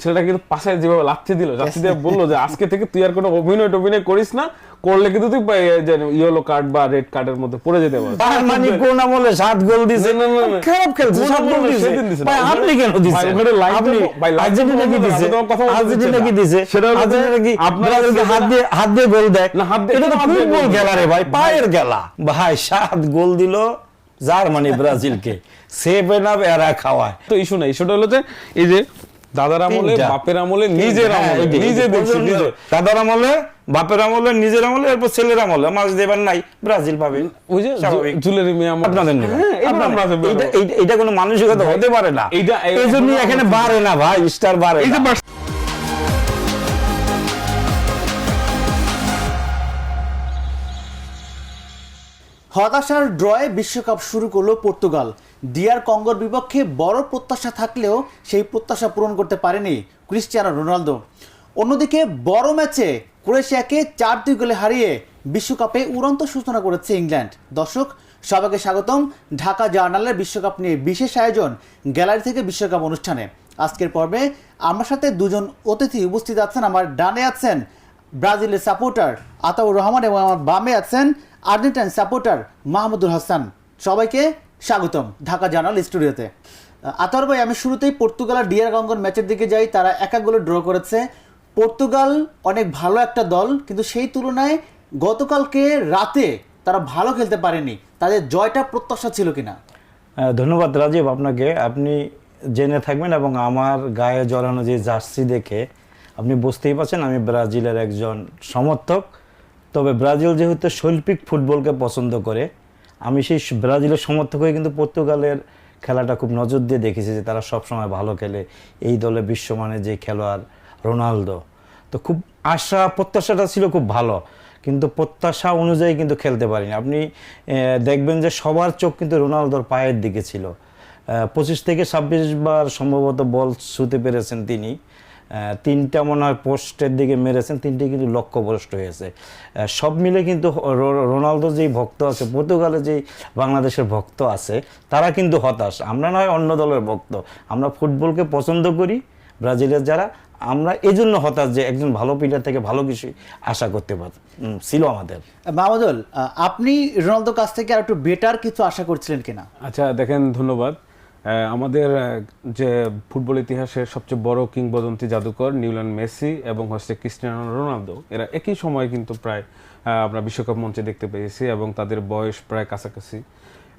ছেলেটা কিন্তু পাশে যেভাবে লাথি দিল, লাথি দিয়ে বললো যে আজকে থেকে তুই আর কোনো অভিনয় টভিনয় করিস না, করলে কিন্তু তুই ইয়েলো কার্ড বা রেড কার্ডের মধ্যে পড়ে যেতে পারবি। তার মানে কোন আমলে 7 গোল দিছে, খারাপ খেলছে, 7 গোল দিছে ভাই। আপনি কেন দিছেন? আপনি আর্জেন্টিনা কি দিছে? আর্জেন্টিনা কি দিছে? আর্জেন্টিনা কি ব্রাজিলকে হাত দিয়ে গোল দেয়? এটা তো ফুটবল খেলা রে ভাই, পায়ের খেলা ভাই। 7 গোল দিল জার্মানি ব্রাজিলকে, 7 আপ এরা খাওয়ায়। তো ইস্যু না, ইস্যুটা হলো যে এই যে দাদার আমলে বাপের আমলে নিজের আমলে নিজে দেখছি, নিজে দাদার আমলে বাপের আমলে নিজের আমলে, এরপর ছেলের আমলে মাছ দেবার নাই, ব্রাজিল পাবে। ওই যে জুলেরি মিয়া আপনাদের নেবেন, এটা কোনো মানসিকতা হতে পারে না। এই জন্য এখানে বাড়ে না ভাই, স্টার বাড়ে না। হতাশার ড্রয়ে বিশ্বকাপ শুরু করলো পর্তুগাল। ডিআর কঙ্গোর বিপক্ষে বড় প্রত্যাশা থাকলেও সেই প্রত্যাশা পূরণ করতে পারেনি ক্রিস্টিয়ানো রোনালদো। অন্যদিকে বড় ম্যাচে ক্রোয়েশিয়াকে 4-2 গোলে হারিয়ে বিশ্বকাপে উড়ন্ত সূচনা করেছে ইংল্যান্ড। দর্শক সবাইকে স্বাগতম ঢাকা জার্নালের বিশ্বকাপ নিয়ে বিশেষ আয়োজন গ্যালারি থেকে বিশ্বকাপ অনুষ্ঠানে। আজকের পর্বে আমার সাথে দুজন অতিথি উপস্থিত আছেন। আমার ডানে আছেন ব্রাজিলের সাপোর্টার আতাউর রহমান এবং আমার বামে আছেন আর্জেন্টাইন সাপোর্টার মাহমুদুল হাসান। সবাইকে স্বাগতম ঢাকা জার্নাল স্টুডিওতে। আতাউর ভাই, আমি শুরুতেই পর্তুগাল আর ডিআর কঙ্গোর ম্যাচের দিকে যাই। তারা 1-1 গোলে ড্র করেছে। পর্তুগাল অনেক ভালো একটা দল, কিন্তু সেই তুলনায় গতকালকে রাতে তারা ভালো খেলতে পারেনি। তাদের জয়টা প্রত্যাশা ছিল কিনা? ধন্যবাদ রাজীব আপনাকে। আপনি জেনে থাকবেন এবং আমার গায়ে জড়ানো যে জার্সি দেখে আপনি বুঝতেই পারছেন আমি ব্রাজিলের একজন সমর্থক। তবে ব্রাজিল যেহেতু শৈল্পিক ফুটবলকে পছন্দ করে, আমি সেই ব্রাজিলের সমর্থক হয়ে কিন্তু পর্তুগালের খেলাটা খুব নজর দিয়ে দেখেছি যে তারা সবসময় ভালো খেলে। এই দলে বিশ্বমানের যে খেলোয়াড় রোনালদো, তো খুব আশা প্রত্যাশাটা ছিল খুব ভালো, কিন্তু প্রত্যাশা অনুযায়ী কিন্তু খেলতে পারিনি। আপনি দেখবেন যে সবার চোখ কিন্তু রোনালদোর পায়ের দিকে ছিল। 25 থেকে 26 বার সম্ভবত বল ছুঁতে পেরেছেন তিনি। 3টা মনে হয় পোস্টের দিকে মেরেছেন, 3টে কিন্তু লক্ষ্যভ্রষ্ট হয়েছে। সব মিলে কিন্তু রোনালদো যেই ভক্ত আছে, পর্তুগালের যেই বাংলাদেশের ভক্ত আছে, তারা কিন্তু হতাশ। আমরা নয় অন্য দলের ভক্ত, আমরা ফুটবলকে পছন্দ করি ব্রাজিলের যারা, আমরা এই জন্য হতাশ যে একজন ভালো প্লেয়ার থেকে ভালো কিছু আশা করতে ছিল আমাদের। মাহমুদুল, আপনি রোনালদোর কাছ থেকে আর একটু বেটার কিছু আশা করছিলেন কিনা? আচ্ছা দেখেন, ধন্যবাদ। আমাদের যে ফুটবল ইতিহাসের সবচেয়ে বড় কিংবদন্তি জাদুকর লিওনেল মেসি এবং হচ্ছে ক্রিস্টিয়ানো রোনালদো, এরা একই সময় কিন্তু প্রায় আমরা বিশ্বকাপ মঞ্চে দেখতে পেয়েছি এবং তাদের বয়স প্রায় কাছাকাছি।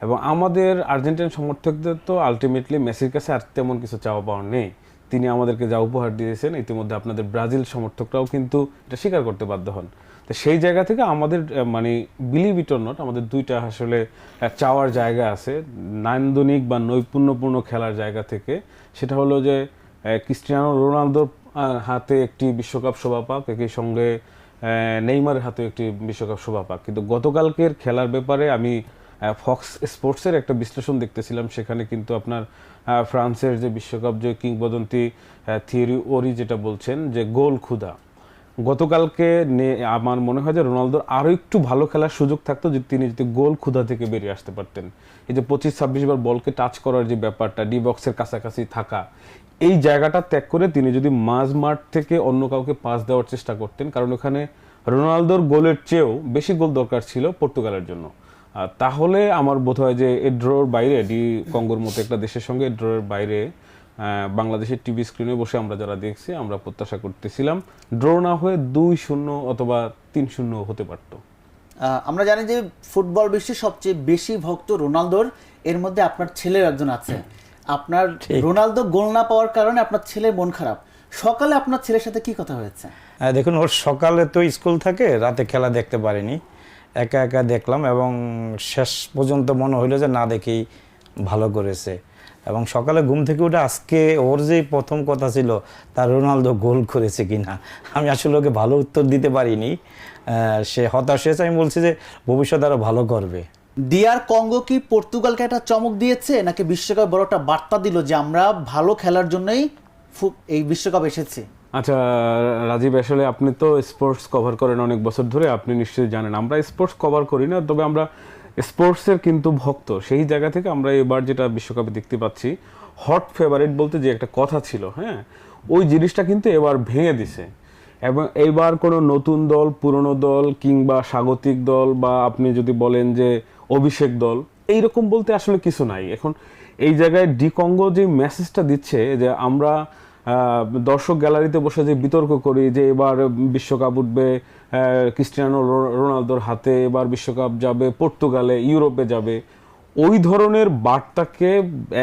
এবং আমাদের আর্জেন্টিনা সমর্থকদের তো আলটিমেটলি মেসির কাছে আর তেমন কিছু চাওয়া পাওয়া নেই। তিনি আমাদেরকে যা উপহার দিয়েছেন, ইতিমধ্যে আপনাদের ব্রাজিল সমর্থকরাও কিন্তু এটা স্বীকার করতে বাধ্য হন। তো সেই জায়গা থেকে আমাদের মানে বিলিভ ইট অর নট, আমাদের দুইটা আসলে চাওয়ার জায়গা আছে নান্দনিক বা নৈপুণ্যপূর্ণ খেলার জায়গা থেকে। সেটা হলো যে ক্রিস্টিয়ানো রোনালদোর হাতে একটি বিশ্বকাপ শোভা পাক, একই সঙ্গে নেইমারের হাতে একটি বিশ্বকাপ শোভা পাক। কিন্তু গতকালকের খেলার ব্যাপারে আমি ফক্স স্পোর্টসের একটা বিশ্লেষণ দেখতেছিলাম, সেখানে কিন্তু আপনার ফ্রান্সের যে বিশ্বকাপ যে কিংবদন্তি থিয়েরি ওরি যেটা বলছেন যে গোল ক্ষুধা, গতকালকে আমার মনে হয় যে রোনালদোর আরও একটু ভালো খেলার সুযোগ থাকতো যদি তিনি যদি গোল ক্ষুধা থেকে বেরিয়ে আসতে পারতেন। এই যে 25-26 বার বলকে টাচ করার যে ব্যাপারটা, ডি বক্সের কাছাকাছি থাকা, এই জায়গাটা ত্যাগ করে তিনি যদি মাঝ মাঠ থেকে অন্য কাউকে পাস দেওয়ার চেষ্টা করতেন, কারণ ওখানে রোনালদোর গোলের চেয়েও বেশি গোল দরকার ছিল পর্তুগালের জন্য, তাহলে আমার বোধ হয় যে এই ড্রর বাইরে, ডি কঙ্গোর মতো একটা দেশের সঙ্গে ড্রয়ের বাইরে বাংলাদেশের টিভি স্ক্রিনে বসে আমরা যারা দেখছি, আমরা প্রত্যাশা করতেছিলাম ড্র না হয়ে 2-0 অথবা 3-0 হতে পারত। আমরা জানি যে ফুটবল বিশ্বে সবচেয়ে বেশি ভক্ত রোনালদোর, এর মধ্যে আপনার ছেলের একজন আছে। আপনার রোনালদো গোল না পাওয়ার কারণে আপনার ছেলের মন খারাপ। সকালে আপনার ছেলের সাথে কি কথা হয়েছে? দেখুন, ওর সকালে তো স্কুল থাকে, রাতে খেলা দেখতে পারিনি, একা একা দেখলাম এবং শেষ পর্যন্ত মনে হইলো যে না দেখেই ভালো করেছে। এবং সকালে ঘুম থেকে উঠে আজকে ওর যে প্রথম কথা ছিল তার রোনালদো গোল করেছে কিনা, আমি আসলে ওকে ভালো উত্তর দিতে পারিনি। সে হতাশ হয়েছে। আমি বলছি যে ভবিষ্যতে আরো ভালো করবে। ডিআর কঙ্গো কি পর্তুগালকে একটা চমক দিয়েছে, নাকি বিশ্বকাপে বড় একটা বার্তা দিল যে আমরা ভালো খেলার জন্যই এই বিশ্বকাপ এসেছি? আচ্ছা রাজীব, আসলে আপনি তো স্পোর্টস কভার করেন অনেক বছর ধরে, আপনি নিশ্চয়ই জানেন আমরা স্পোর্টস কভার করি না, তবে আমরা স্পোর্টসের কিন্তু ভক্ত। সেই জায়গা থেকে আমরা এবার যেটা বিশ্বকাপে দেখতে পাচ্ছি, হট ফেভারিট বলতে যে একটা কথা ছিল, হ্যাঁ, ওই জিনিসটা কিন্তু এবার ভেঙে দিছে। এবং এইবার কোনো নতুন দল, পুরনো দল কিংবা স্বাগতিক দল বা আপনি যদি বলেন যে অভিষেক দল, এইরকম বলতে আসলে কিছু নাই। এখন এই জায়গায় ডি কঙ্গো যে মেসেজটা দিচ্ছে যে আমরা দর্শক গ্যালারিতে বসে যে বিতর্ক করি যে এবার বিশ্বকাপ উঠবে ক্রিস্টিয়ানো রোনালদোর হাতে, এবার বিশ্বকাপ যাবে পর্তুগালে, ইউরোপে যাবে, ওই ধরনের বার্তাকে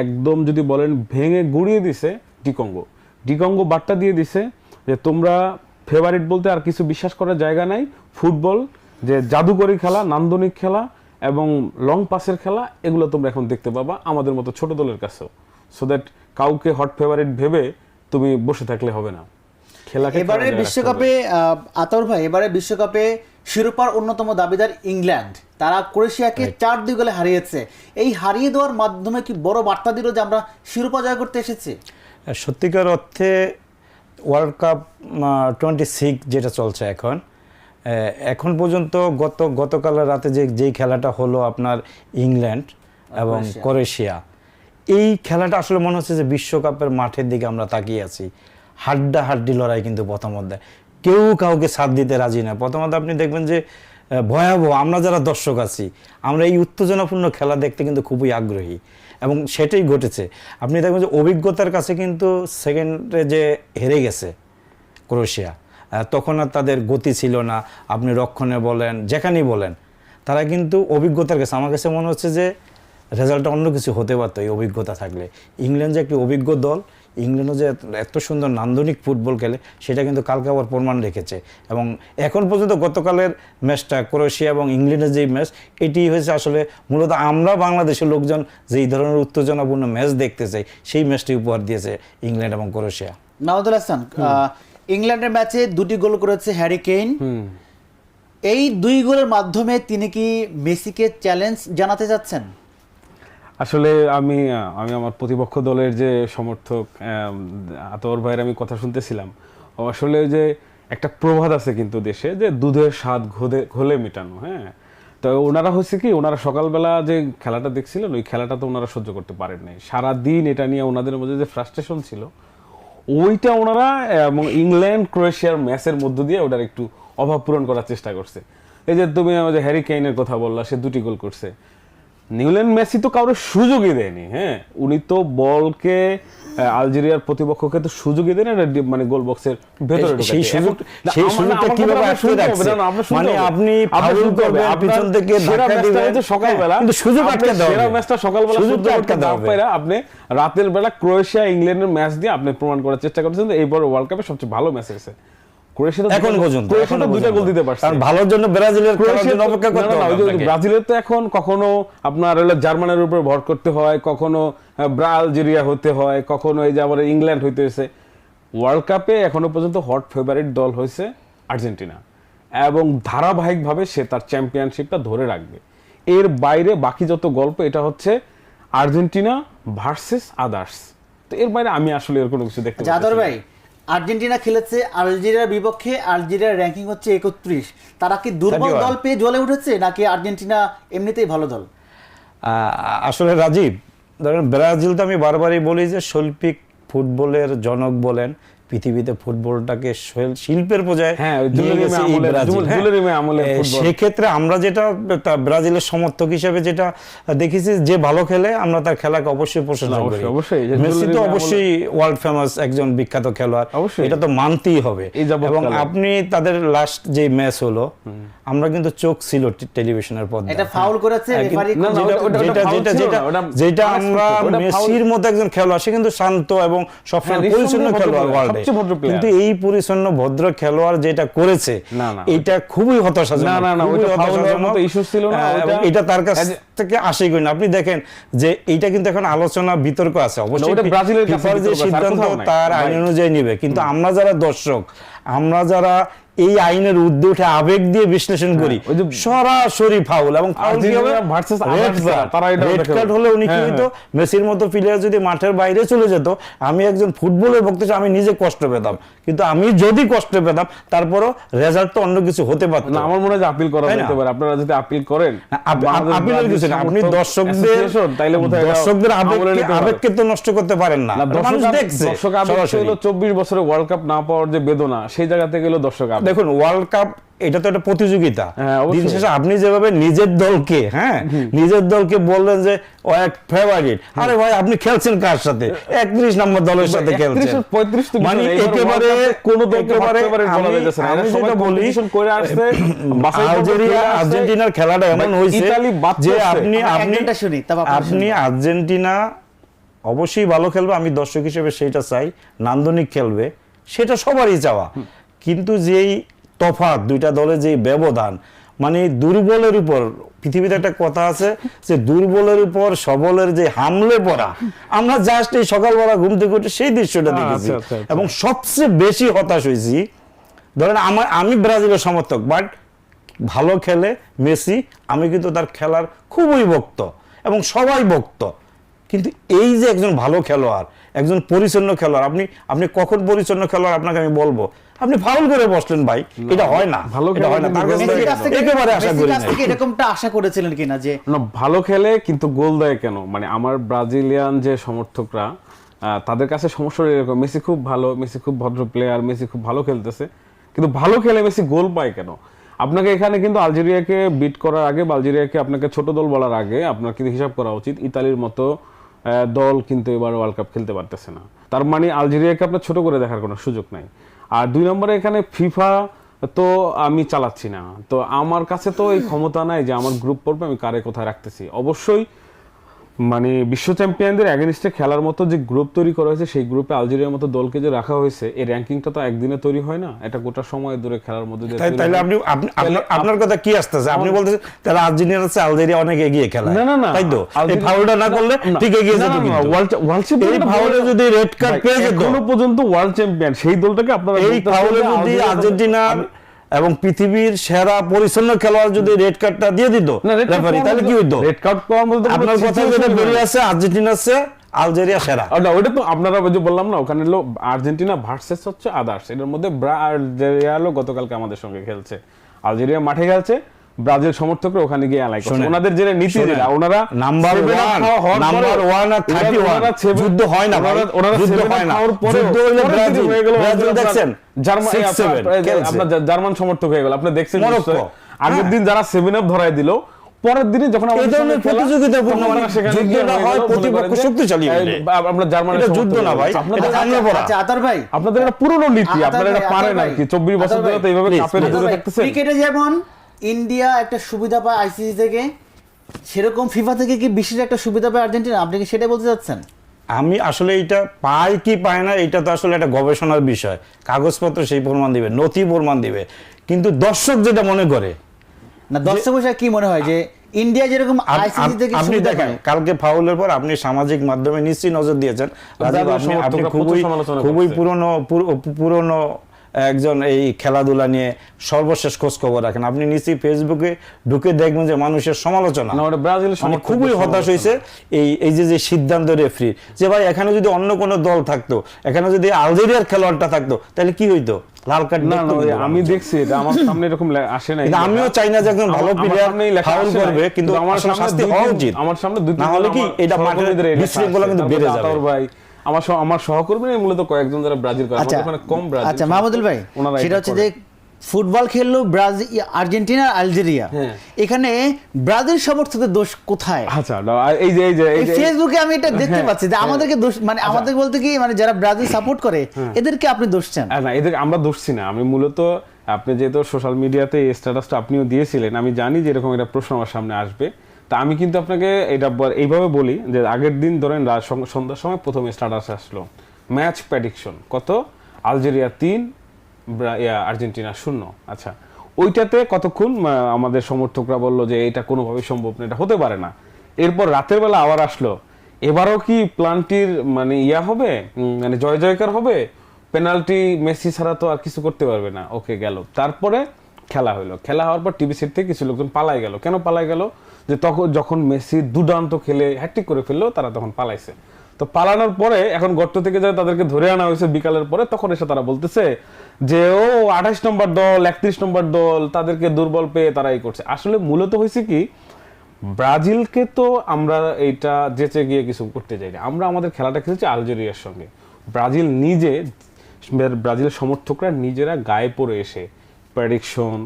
একদম যদি বলেন ভেঙে গুড়িয়ে দিছে ডিকঙ্গো বার্তা দিয়ে দিছে যে তোমরা ফেভারিট বলতে আর কিছু বিশ্বাস করার জায়গা নাই। ফুটবল যে জাদুকরী খেলা, নান্দনিক খেলা এবং লং পাসের খেলা, এগুলো তোমরা এখন দেখতে পাবা আমাদের মতো ছোট দলের কাছেও। সো দ্যাট কাউকে হট ফেভারিট ভেবে তুমি বসে থাকলে হবে না। এবারে বিশ্বকাপে আতর ভাই, এবারে বিশ্বকাপে শিরোপার অন্যতম দাবিদার ইংল্যান্ড, তারা ক্রোয়েশিয়াকে 4-2 গোলে হারিয়েছে। এই হারিয়ে দেওয়ার মাধ্যমে কি বড় বার্তা দিল যে আমরা শিরোপা জয় করতে এসেছি? সত্যিকার অর্থে ওয়ার্ল্ড কাপ 26 যেটা চলছে এখন পর্যন্ত গতকালের রাতে যেই খেলাটা হলো আপনার ইংল্যান্ড এবং ক্রোয়েশিয়া, এই খেলাটা আসলে মনে হচ্ছে যে বিশ্বকাপের মাঠের দিকে আমরা তাকিয়ে আছি। হাড্ডাহাড্ডি লড়াই কিন্তু প্রথম অধ্যায়, কেউ কাউকে সাথ দিতে রাজি না। প্রথমত আপনি দেখবেন যে ভয়াবহ, আমরা যারা দর্শক আছি আমরা এই উত্তেজনাপূর্ণ খেলা দেখতে কিন্তু খুবই আগ্রহী এবং সেটাই ঘটেছে। আপনি দেখবেন যে অভিজ্ঞতার কাছে কিন্তু সেকেন্ডে যে হেরে গেছে ক্রোয়েশিয়া, তখন আর তাদের গতি ছিল না, আপনি রক্ষণে বলেন যেখানেই বলেন, তারা কিন্তু অভিজ্ঞতার কাছে, আমার কাছে মনে হচ্ছে যে রেজাল্টটা অন্য কিছু হতে পারতো এই অভিজ্ঞতা থাকলে। ইংল্যান্ড যে একটি অভিজ্ঞ দল, ইংল্যান্ডও যে এত সুন্দর নান্দনিক ফুটবল খেলে সেটা কিন্তু কালকে আবার প্রমাণ রেখেছে। এবং এখন পর্যন্ত গতকালের ম্যাচটা ক্রোয়েশিয়া এবং ইংল্যান্ডের যেই ম্যাচ, এটি হয়েছে আসলে মূলত আমরা বাংলাদেশের লোকজন যেই ধরনের উত্তেজনাপূর্ণ ম্যাচ দেখতে চাই সেই ম্যাচটি উপহার দিয়েছে ইংল্যান্ড এবং ক্রোয়েশিয়া। নাওয়াদুল হাসান, ইংল্যান্ডের ম্যাচে 2টি গোল করেছে হ্যারি কেইন। এই 2 গোলের মাধ্যমে তিনি কি মেসিকে চ্যালেঞ্জ জানাতে যাচ্ছেন? আসলে আমি আমার প্রতিপক্ষ দলের যে সমর্থক আতর ভাইয়ের আমি কথা শুনতেছিলাম, আসলে যে একটা প্রবাদ আছে কিন্তু দেশে যে দুধের স্বাদ ঘোলে মেটানো। হ্যাঁ, তো ওনারা হচ্ছে কি, ওনারা সকালবেলা যে খেলাটা দেখছিলেন ওই খেলাটা তো ওনারা সহ্য করতে পারেন নাই। সারাদিন এটা নিয়ে ওনাদের মধ্যে যে ফ্রাস্ট্রেশন ছিল, ওইটা ওনারা এবং ইংল্যান্ড ক্রোয়েশিয়ার ম্যাচের মধ্য দিয়ে ওটার একটু অভাব পূরণ করার চেষ্টা করছে। এই যে তুমি আমাদের হ্যারি কেইনের কথা বললা, সে 2টি গোল করছে। নিউল্যান্ড মেসি তো কারোর সুযোগই দেয়নি। হ্যাঁ, উনি তো বলকে আলজেরিয়ার প্রতিপক্ষকে তো সুযোগই দেন মানে গোল বক্সের ভেতরে ঢোকাতে। সেই সুযোগটা কিভাবে আটকে রাখছে, মানে আপনি ফাউল করবেন পিছন থেকে ধাক্কা দিবেন সকালবেলা, কিন্তু সুযোগ আটকে দেওয়া, সেরা ম্যাচটা সকালবেলা সুযোগ আটকে দেওয়া পায়রা আপনি রাতের বেলা ক্রোয়েশিয়া ইংল্যান্ডের ম্যাচ দিয়ে আপনি প্রমাণ করার চেষ্টা করছেন যে এইবার ওয়ার্ল্ড কাপে সবচেয়ে ভালো ম্যাচ হয়েছে। এখন পর্যন্ত 2টা গোল দিতে পারছে, কারণ ভালোর জন্য ব্রাজিলের খেলার জন্য অপেক্ষা করতে হবে। ব্রাজিলের তো এখন কখনো আপনার জার্মানির উপর ভর করতে হয়, কখনো আলজেরিয়া হতে হয়, কখনো এই যে আবার ইংল্যান্ড হইতে হয়েছে। ওয়ার্ল্ড কাপে এখনো পর্যন্ত হট ফেভারিট দল হয়েছে আর্জেন্টিনা এবং ধারাবাহিকভাবে সে তার চ্যাম্পিয়নশিপটা ধরে রাখবে। এর বাইরে বাকি যত গল্প, এটা হচ্ছে আর্জেন্টিনা ভার্সেস আদার্স। তো এর বাইরে আমি আসলে এর কোনো কিছু দেখতে পাচ্ছি না। ভাই, আর্জেন্টিনা খেলেছে আলজেরিয়ার বিপক্ষে, আলজেরিয়ার র্যাঙ্কিং হচ্ছে 31। তারা কি দুর্বল দল পেয়ে জ্বলে উঠেছে নাকি আর্জেন্টিনা এমনিতেই ভালো দল? আসলে রাজীব, ধরেন ব্রাজিল তো আমি বারবারই বলি যে শৈল্পিক ফুটবলের জনক বলেন, পৃথিবীতে ফুটবলটাকে শিল্পের পর্যায়ে সেক্ষেত্রে আমরা যেটা ব্রাজিলের সমর্থক হিসেবে যেটা দেখেছি, যে ভালো খেলে আমরা তার খেলাকে অবশ্যই প্রশংসা করি। মেসি তো অবশ্যই ওয়ার্ল্ড ফেমাস একজন বিখ্যাত খেলোয়াড়, এটা তো মানতেই হবে। এবং আপনি তাদের লাস্ট যে ম্যাচ হলো, আমরা কিন্তু চোখ ছিল টেলিভিশনের পর্দায়, এটা ফাউল করেছে রেফারি, যেটা আমরা মেসির মতো একজন খেলোয়াড়, সে কিন্তু শান্ত এবং সবসময় পরিচ্ছন্ন খেলোয়াড়, কিন্তু এই পরিচ্ছন্ন ভদ্র খেলোয়াড় যেটা করেছে এটা খুবই হতাশাজনক। এটা তার কাছ থেকে আশাই করি না। আপনি দেখেন যে এইটা কিন্তু এখন আলোচনা বিতর্ক আছে, অবশ্যই ফিফার যে সিদ্ধান্ত তার আইন অনুযায়ী নিবে, কিন্তু আমরা যারা দর্শক, আমরা যারা এই আইনের ঊর্ধ্বে উঠে আবেগ দিয়ে বিশ্লেষণ করি, সরাসরি ফাউল এবং রেড কার্ড হলে উনি কি হইতো, মেসির মতো প্লেয়ার যদি মাঠের বাইরে চলে যেত, আমি একজন ফুটবলের ভক্ত আমি নিজে কষ্ট পেতাম, কিন্তু আমি যদি কষ্ট পেতাম তারপরও রেজাল্ট তো অন্য কিছু হতে পারত না। আমার মনে হয় আপিল করা যেতে পারে, আপনারা যদি আপিল করেন, আপিলের কিছু বলছেন আপনি তাইলে দর্শকদের আবেগকে তো নষ্ট করতে পারেন না। মানুষ দেখছে দর্শক আবেগ ছিল 24 বছরে ওয়ার্ল্ড কাপ না পাওয়ার যে বেদনা, সেই জায়গা থেকে গেল দর্শক আবেগ। দেখুন ওয়ার্ল্ড কাপ এটা তো একটা প্রতিযোগিতা, দিন শেষে আপনি যেভাবে নিজের দলকে বললেন যে ও এক ফেভারিট, আরে ভাই আপনি খেলছেন কার সাথে? 31 নম্বর দলের সাথে খেলছেন, মানে একেবারে কোন আমি যেটা বলি আলজেরিয়া আর্জেন্টিনার খেলাটা এমন হয়েছে যে আপনি আর্জেন্টিনা অবশ্যই ভালো খেলবে, আমি দর্শক হিসেবে সেটা চাই, নান্দনিক খেলবে, সেটা সবারই চাওয়া, কিন্তু যেই তফাৎ দুইটা দলের যে ব্যবধান, মানে দুর্বলের উপর, পৃথিবীতে একটা কথা আছে যে দুর্বলের উপর সবলের যে হামলে পড়া, আমরা জাস্ট এই সকালবেলা ঘুম থেকে উঠে সেই দৃশ্যটা দেখেছি। এবং সবচেয়ে বেশি হতাশ হয়েছি, ধরেন আমি ব্রাজিলের সমর্থক, বাট ভালো খেলে মেসি, আমি কিন্তু তার খেলার খুবই ভক্ত এবং সবাই ভক্ত, কিন্তু এই যে একজন ভালো খেলোয়াড়, একজন পরিচ্ছন্ন খেলোয়াড়, আপনি কখন পরিচ্ছন্ন খেলোয়াড় আপনাকে আমি বলবো, আপনি ফাউল করে বসলেন ভাই, এটা হয় না, এটা হয় না। তার কাছে একেবারে আশা করি না। এরকমটা আশা করেছিলেন কিনা যে ভালো খেলে কিন্তু গোল দেয় কেন? মানে আমার ব্রাজিলিয়ান যে সমর্থকরা, তাদের কাছে সমস্যা এরকম, মেসি খুব ভালো, মেসি খুব ভদ্র প্লেয়ার, মেসি খুব ভালো খেলতেছে, কিন্তু ভালো খেলে মেসি গোল পায় কেন? আপনাকে এখানে কিন্তু আলজেরিয়াকে বিট করার আগে, আলজেরিয়াকে আপনাকে ছোট দল বলার আগে আপনার কিন্তু হিসাব করা উচিত, ইতালির মতো দল কিন্তু এবার ওয়ার্ল্ড কাপ খেলতে পারতেছে না। তার মানে আলজেরিয়াকে আপনার ছোট করে দেখার কোনো সুযোগ নাই। আর 2 নম্বরে এখানে ফিফা তো আমি চালাচ্ছি না, তো আমার কাছে তো এই ক্ষমতা নাই যে আমার গ্রুপ পর্বে আমি কারে কোথায় রাখতেছি। অবশ্যই মানে বিশ্ব চ্যাম্পিয়নদের এগেইনস্টে খেলার মতো যে গ্রুপ তৈরি করা হয়েছে, সেই গ্রুপে আলজেরিয়ার মতো দলকে যে রাখা হয়েছে, এই র্যাঙ্কিংটা তো একদিনে তৈরি হয় না, এটা গোটা সময় ধরে খেলার মধ্যে দিয়ে। তাহলে আপনার কথা কি আসতেছে? আপনি বলতেছেন তাহলে আর্জেন্টিনা আছে আলজেরিয়া অনেক এগিয়ে খেলা? না, তাই তো, এই ফাউলটা না করলে ঠিক এগিয়ে যেত, ওয়ার্ল্ড চ্যাম্পিয়ন এই ফাউলে যদি রেড কার্ড পেয়ে যেত, এখনো পর্যন্ত ওয়ার্ল্ড চ্যাম্পিয়ন সেই দলটাকে আপনারা, এই ফাউলে যদি আর্জেন্টিনা এবং পৃথিবীর সেরা পরিচ্ছন্ন খেলোয়াড় যদি রেড কার্ডটা দিয়ে দিত রেফারি, তাহলে কি হইতো? রেড কার্ড পাওয়ার মধ্যে আপনার কথা যেটা বেরিয়ে আছে আর্জেন্টিনা আছে আলজেরিয়া সেরা, ওটা তো আপনারা যে বললাম না, ওখানে হলো আর্জেন্টিনা ভার্সেস হচ্ছে আদার্স, এর মধ্যে আলজেরিয়া হলো গতকালকে আমাদের সঙ্গে খেলছে, আলজেরিয়া মাঠে খেলছে, ব্রাজিল সমর্থকরা ওখানে গিয়ে এলাই করছে। ওনাদের যে নীতি, ওনারা নাম্বার 1 আর 31 যুদ্ধ হয় না, ওনারা যুদ্ধ হয় না, যুদ্ধ হইলে ব্রাজিল দেখছেন জার্মান সমর্থক হয়ে গেল, আপনি দেখছেন আগের দিন যারা 7-up ধরায় দিল, পরের দিনে যখন এই ধরনের প্রতিযোগিতাপূর্ণ যুদ্ধটা হয় প্রতিপক্ষ শক্তিশালী হলে, আমরা জার্মানির যুদ্ধ না ভাই, এটা হামলা করা। আচ্ছা আতার ভাই, আপনাদের এটা পুরনো নীতি, আপনারা এটা পারেন আর কি, 24 বছর ধরে তো এইভাবে কাপের দূরে থাকতেছেন। ক্রিকেটে যেমন ইন্ডিয়া একটা সুবিধা পায় আইসিসি থেকে, সেরকম ফিফা থেকে কি বিশেষ একটা সুবিধা পায় আর্জেন্টিনা? আপনি কি সেটাই বলতে চাচ্ছেন? আমি আসলে এটা পায় কি পায় না, এটা তো আসলে একটা গবেষণার বিষয়, কাগজপত্র সেই প্রমাণ দিবে, নথি প্রমাণ দিবে, কিন্তু দর্শক যেটা মনে করে না, দর্শক হিসেবে কি মনে হয় যে ইন্ডিয়া যেরকম আইসিসি থেকে আপনি দেখেন কালকে ফাউলের পর আপনি সামাজিক মাধ্যমে নিশ্চয়ই নজর দিয়েছেন, আপনি খুবই পুরনো একজন এই খেলাধুলা নিয়ে সর্বশেষ খোঁজ খবর রাখেন, আপনি নিশ্চয়ই ফেসবুকে ঢুকে দেখবেন যে মানুষের সমালোচনা, খুবই হতাশ হয়েছে এই যে সিদ্ধান্ত রেফারি, যে ভাই এখানে যদি অন্য কোনো দল থাকতো, এখানে যদি আলজেরিয়ার খেলোয়াড়টা থাকতো, তাহলে কি হইতো? লাল কার্ড। আমি দেখছি এটা আমার সামনে এরকম আসে না, আমিও চাই না যে একজন ভালো প্লেয়ার ফাউল করবে, কিন্তু আমার শাস্তি হওয়া উচিত, আমার সামনে না হলে কি এটা মাঠের বিশৃঙ্খলা কিন্তু বেড়ে যাবে ভাই। আমার সহকর্মী মূলত কয়েকজন যারা ব্রাজিল করে, আমাদের ওখানে কম ব্রাজিল। আচ্ছা মাহমুদুল ভাই, সেটা হচ্ছে যে ফুটবল খেললো ব্রাজিল, আর্জেন্টিনা, আলজেরিয়া, এখানে ব্রাজিল সমর্থকদের দোষ কোথায়? আচ্ছা এই যে ফেসবুকে আমি এটা দেখতে পাচ্ছি যে আমাদেরকে দোষ, মানে আমাদের বলতে কি, মানে যারা ব্রাজিল সাপোর্ট করে এদেরকে আপনি দোষছেন। না, এদের আমরা দোষছি না, আমি মূলত, আপনি যেহেতু সোশ্যাল মিডিয়াতে এই স্ট্যাটাসটা আপনিও দিয়েছিলেন, আমি জানি যে এরকম একটা প্রশ্ন আমার সামনে আসবে, তা আমি কিন্তু আপনাকে এটা এইভাবে বলি যে আগের দিন ধরেন সন্ধ্যার সময় প্রথমে স্ট্যাটাস আসলো ম্যাচ প্রেডিকশন, কত? Algeria 3, Argentina 0। আচ্ছা, ওইটাতে কতক্ষণ আমাদের সমর্থকরা বললো যে এটা কোনোভাবেই সম্ভব না, এটা হতে পারে না। এরপর রাতের বেলা আবার আসলো, এবারও কি প্ল্যানটির মানে হবে, মানে জয় জয়কার হবে, পেনাল্টি মেসি ছাড়া তো আর কিছু করতে পারবে না, ওকে গেল। তারপরে খেলা হলো, খেলা হওয়ার পর টিভি সেট থেকে কিছু লোকজন পালাই গেল। কেন পালাই গেল? যে যখন মেসি দুর্দান্ত খেলে হ্যাট্রিক করে ফেললো, তারা তখন পালাইছে। তো পালানোর পরে এখন গর্ত থেকে যায় তাদেরকে ধরে আনা হয়েছে বিকালের পরে, তখন এসে তারা বলতেছে যে ও 28 নম্বর দল, 31 নম্বর দল, তাদেরকে দুর্বল পেয়ে তারা এই করছে। আসলে মূলত হয়েছে কি, ব্রাজিলকে তো আমরা এইটা যেচে গিয়ে কিছু করতে চাই না, আমরা আমাদের খেলাটা খেলেছি আলজেরিয়ার সঙ্গে। ব্রাজিল নিজে, ব্রাজিলের সমর্থকরা নিজেরা গায়ে পড়ে এসে প্রেডিকশন,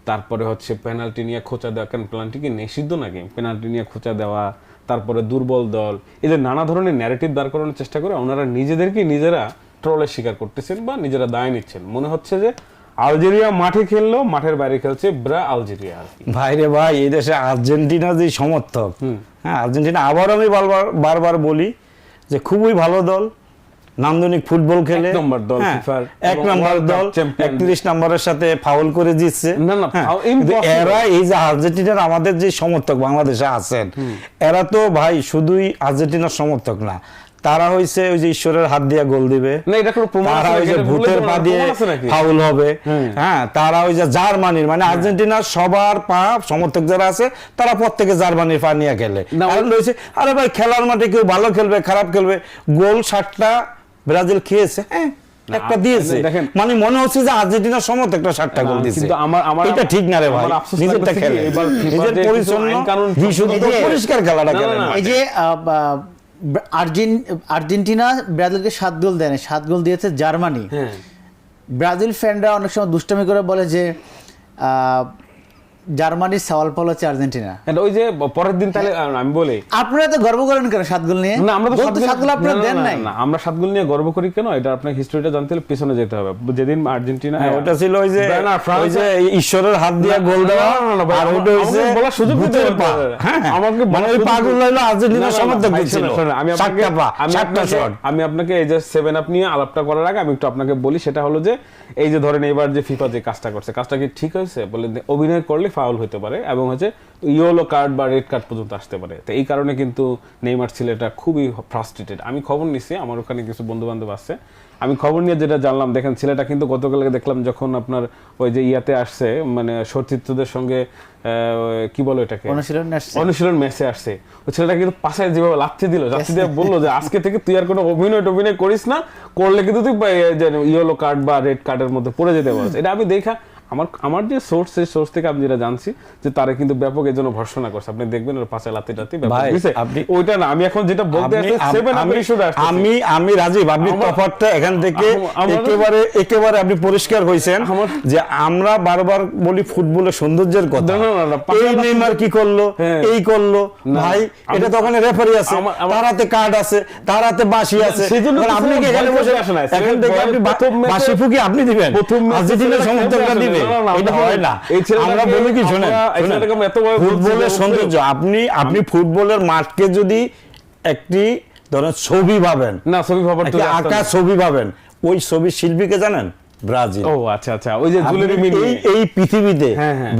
তারপরে হচ্ছে পেনাল্টি নিয়ে খোঁচা দেওয়া, কারণ পেনাল্টি কি নিষিদ্ধ নাকি, পেনাল্টি নিয়ে খোঁচা দেওয়া, তারপরে দুর্বল দল, এদের নানা ধরনের ন্যারেটিভ দাঁড় করানোর চেষ্টা করে ওনারা নিজেদেরকে নিজেরা ট্রলের শিকার করতেছেন বা নিজেরা দায় নিচ্ছেন। মনে হচ্ছে যে আলজেরিয়া মাঠে খেললো, মাঠের বাইরে খেলছে আলজেরিয়া আর কি। ভাই রে ভাই, এই দেশে আর্জেন্টিনা যে সমর্থক, হ্যাঁ আর্জেন্টিনা, আবার আমি বারবার বলি যে খুবই ভালো দল, নান্দনিক ফুটবল খেলে, এক নম্বর দল, হ্যাঁ, ফিফার এক নম্বর দল, 31 নম্বরের সাথে ফাউল করে জিতছে। না, হ্যাঁ, impossible। কিন্তু এরা এই যে আর্জেন্টিনার আমাদের যে সমর্থক বাংলাদেশে আছেন, এরা তো ভাই শুধুই আর্জেন্টিনার সমর্থক না, তারা হইছে ওই যে ঈশ্বরের হাত দিয়ে গোল দিবে, না এটা কোনো প্রমাণ তারা আছে ওই নাকি? যে এটা ভূতের বললে পা কোনো দিয়ে প্রমাণ আছে নাকি? ফাউল হবে, হ্যাঁ, তারা ওই যে জার্মানির, মানে আর্জেন্টিনার সবার পা সমর্থক যারা আছে তারা প্রত্যেকে জার্মানির পা নিয়ে খেলে। না, কারণ রয়েছে, আরে ভাই খেলার মাঠে কেউ ভালো খেলবে খারাপ খেলবে, গোল 60টা ব্রাজিল খেয়েছে, হ্যাঁ একটা দিয়েছে, দেখেন, মানে মনে হচ্ছে যে আর্জেন্টিনার সমর্থকটা 60টা গোল দিয়েছে, কিন্তু আমার এটা ঠিক না রে ভাই, আমার আফসোস নিজেরটা লাগতেছে খেলে, কি, এবার FIFA নিজের যে কিছু পরিচ্ছন্ন আইন কানুন বিশুদ্ধ এই যে- পরিষ্কার খেলাটা না, খেলে না, না। এই যে আর্জেন্টিনা ব্রাজিলকে 7 গোল দেয় না, 7 গোল দিয়েছে জার্মানি। হ্যাঁ, ব্রাজিল ফ্যানরা অনেক সময় দুষ্টামি করে বলে যে জার্মানির সাওয়াল পাল হচ্ছে আর্জেন্টিনা। এটা ওই যে পরের দিন তাহলে আমি বলি, আপনারা তো গর্ব করেন কেন 7 গোল নিয়ে? না আমরা তো গোল তো 7 গোল আপনারা দেন নাই। না আমরা 7 গোল নিয়ে গর্ব করি কেন, এটা আপনার হিস্ট্রিটা জানতে হলে পিছনে যেতে হবে। যেদিন আর্জেন্টিনা, হ্যাঁ, ওটা ছিল ওই যে না, ওই যে ঈশ্বরের হাত দিয়ে গোল দেওয়া, আর ওটা হইছে বলার সুযোগ দিতে ভূতের পা। হবে। হ্যাঁ, আমাকে মানে ওই পাগুলো হলো আর্জেন্টিনার সমর্থক ছিল, আমি 7টা পা, 7টা শট। আমি আপনাকে এই যে 7 আপ নিয়ে আলাপটা করার আগে আমি একটু আপনাকে বলি, সেটা হলো যে এই যে ধরেন এবার যে ফিফা যে কাজটা করছে, কাজটা কি ঠিক হয়েছে? বলে অভিনয় করলে ফাউল হতে পারে এবং হচ্ছে ইয়েলো কার্ড বা রেড কার্ড পর্যন্ত আসতে পারে। তো এই কারণে কিন্তু নেইমার ছেলেটা খুবই ফ্রাস্ট্রেটেড। আমি খবর নিছি, আমার ওখানে কিছু বন্ধু বান্ধব আছে, আমি খবর নিয়ে যেটা জানলাম, দেখেন ছেলেটা কিন্তু গতকালকে দেখলাম যখন আপনার ওই যে ইয়াতে আসছে, মানে সতীর্থদের সঙ্গে কি বলো এটাকে, অনুশীলন ম্যাচে আসছে, ওই ছেলেটা কিন্তু পাশে যেভাবে লাথি দিল, লাথি দিয়ে বললো যে আজকে থেকে তুই আর কোনো অভিনয় করিস না, করলে কিন্তু তুই ইয়েলো কার্ড বা রেড কার্ডের মধ্যে পড়ে যেতে পারছিস। এটা আমি দেখা আমার যে সোর্স, সেই সোর্স থেকে আমি যেটা জানছি যে তারা কিন্তু ব্যাপক এর জন্য ভর্সনা করছে। আপনি দেখবেন ওর পাশে লাথি ব্যাপক দিছে। ওইটা না, আমি এখন যেটা বলতে আসছি 7 আপ ইস্যুটা আসছে। আমি রাজীব, আপনি তফাৎটা এখান থেকে একেবারে আপনি পরিষ্কার হইছেন যে আমরা বারবার বলি ফুটবলের সৌন্দর্যের কথা, এই নেইমার কি করলো, এই করলো, ভাই এটা তো ওখানে রেফারি আছে, তার হাতে কার্ড আছে, তার হাতে বাঁশি আছে, আপনি কি এখানে বসে আসেন, এখান থেকে আপনি বাঁশি ফুকি আপনি দিবেন, আর্জেন্টিনার সমর্থকরা দিবে, এটা হয় না। আমরা বলি কি শোনেন, ফুটবলের সৌন্দর্য, আপনি ফুটবলের মাঠকে যদি একটি ধরেন ছবি ভাবেন, না ছবি ভাবার তো আঁকা ছবি ভাবেন, ওই ছবির শিল্পীকে জানেন? ব্রাজিল। ও আচ্ছা আচ্ছা, ওই যে এই পৃথিবীতে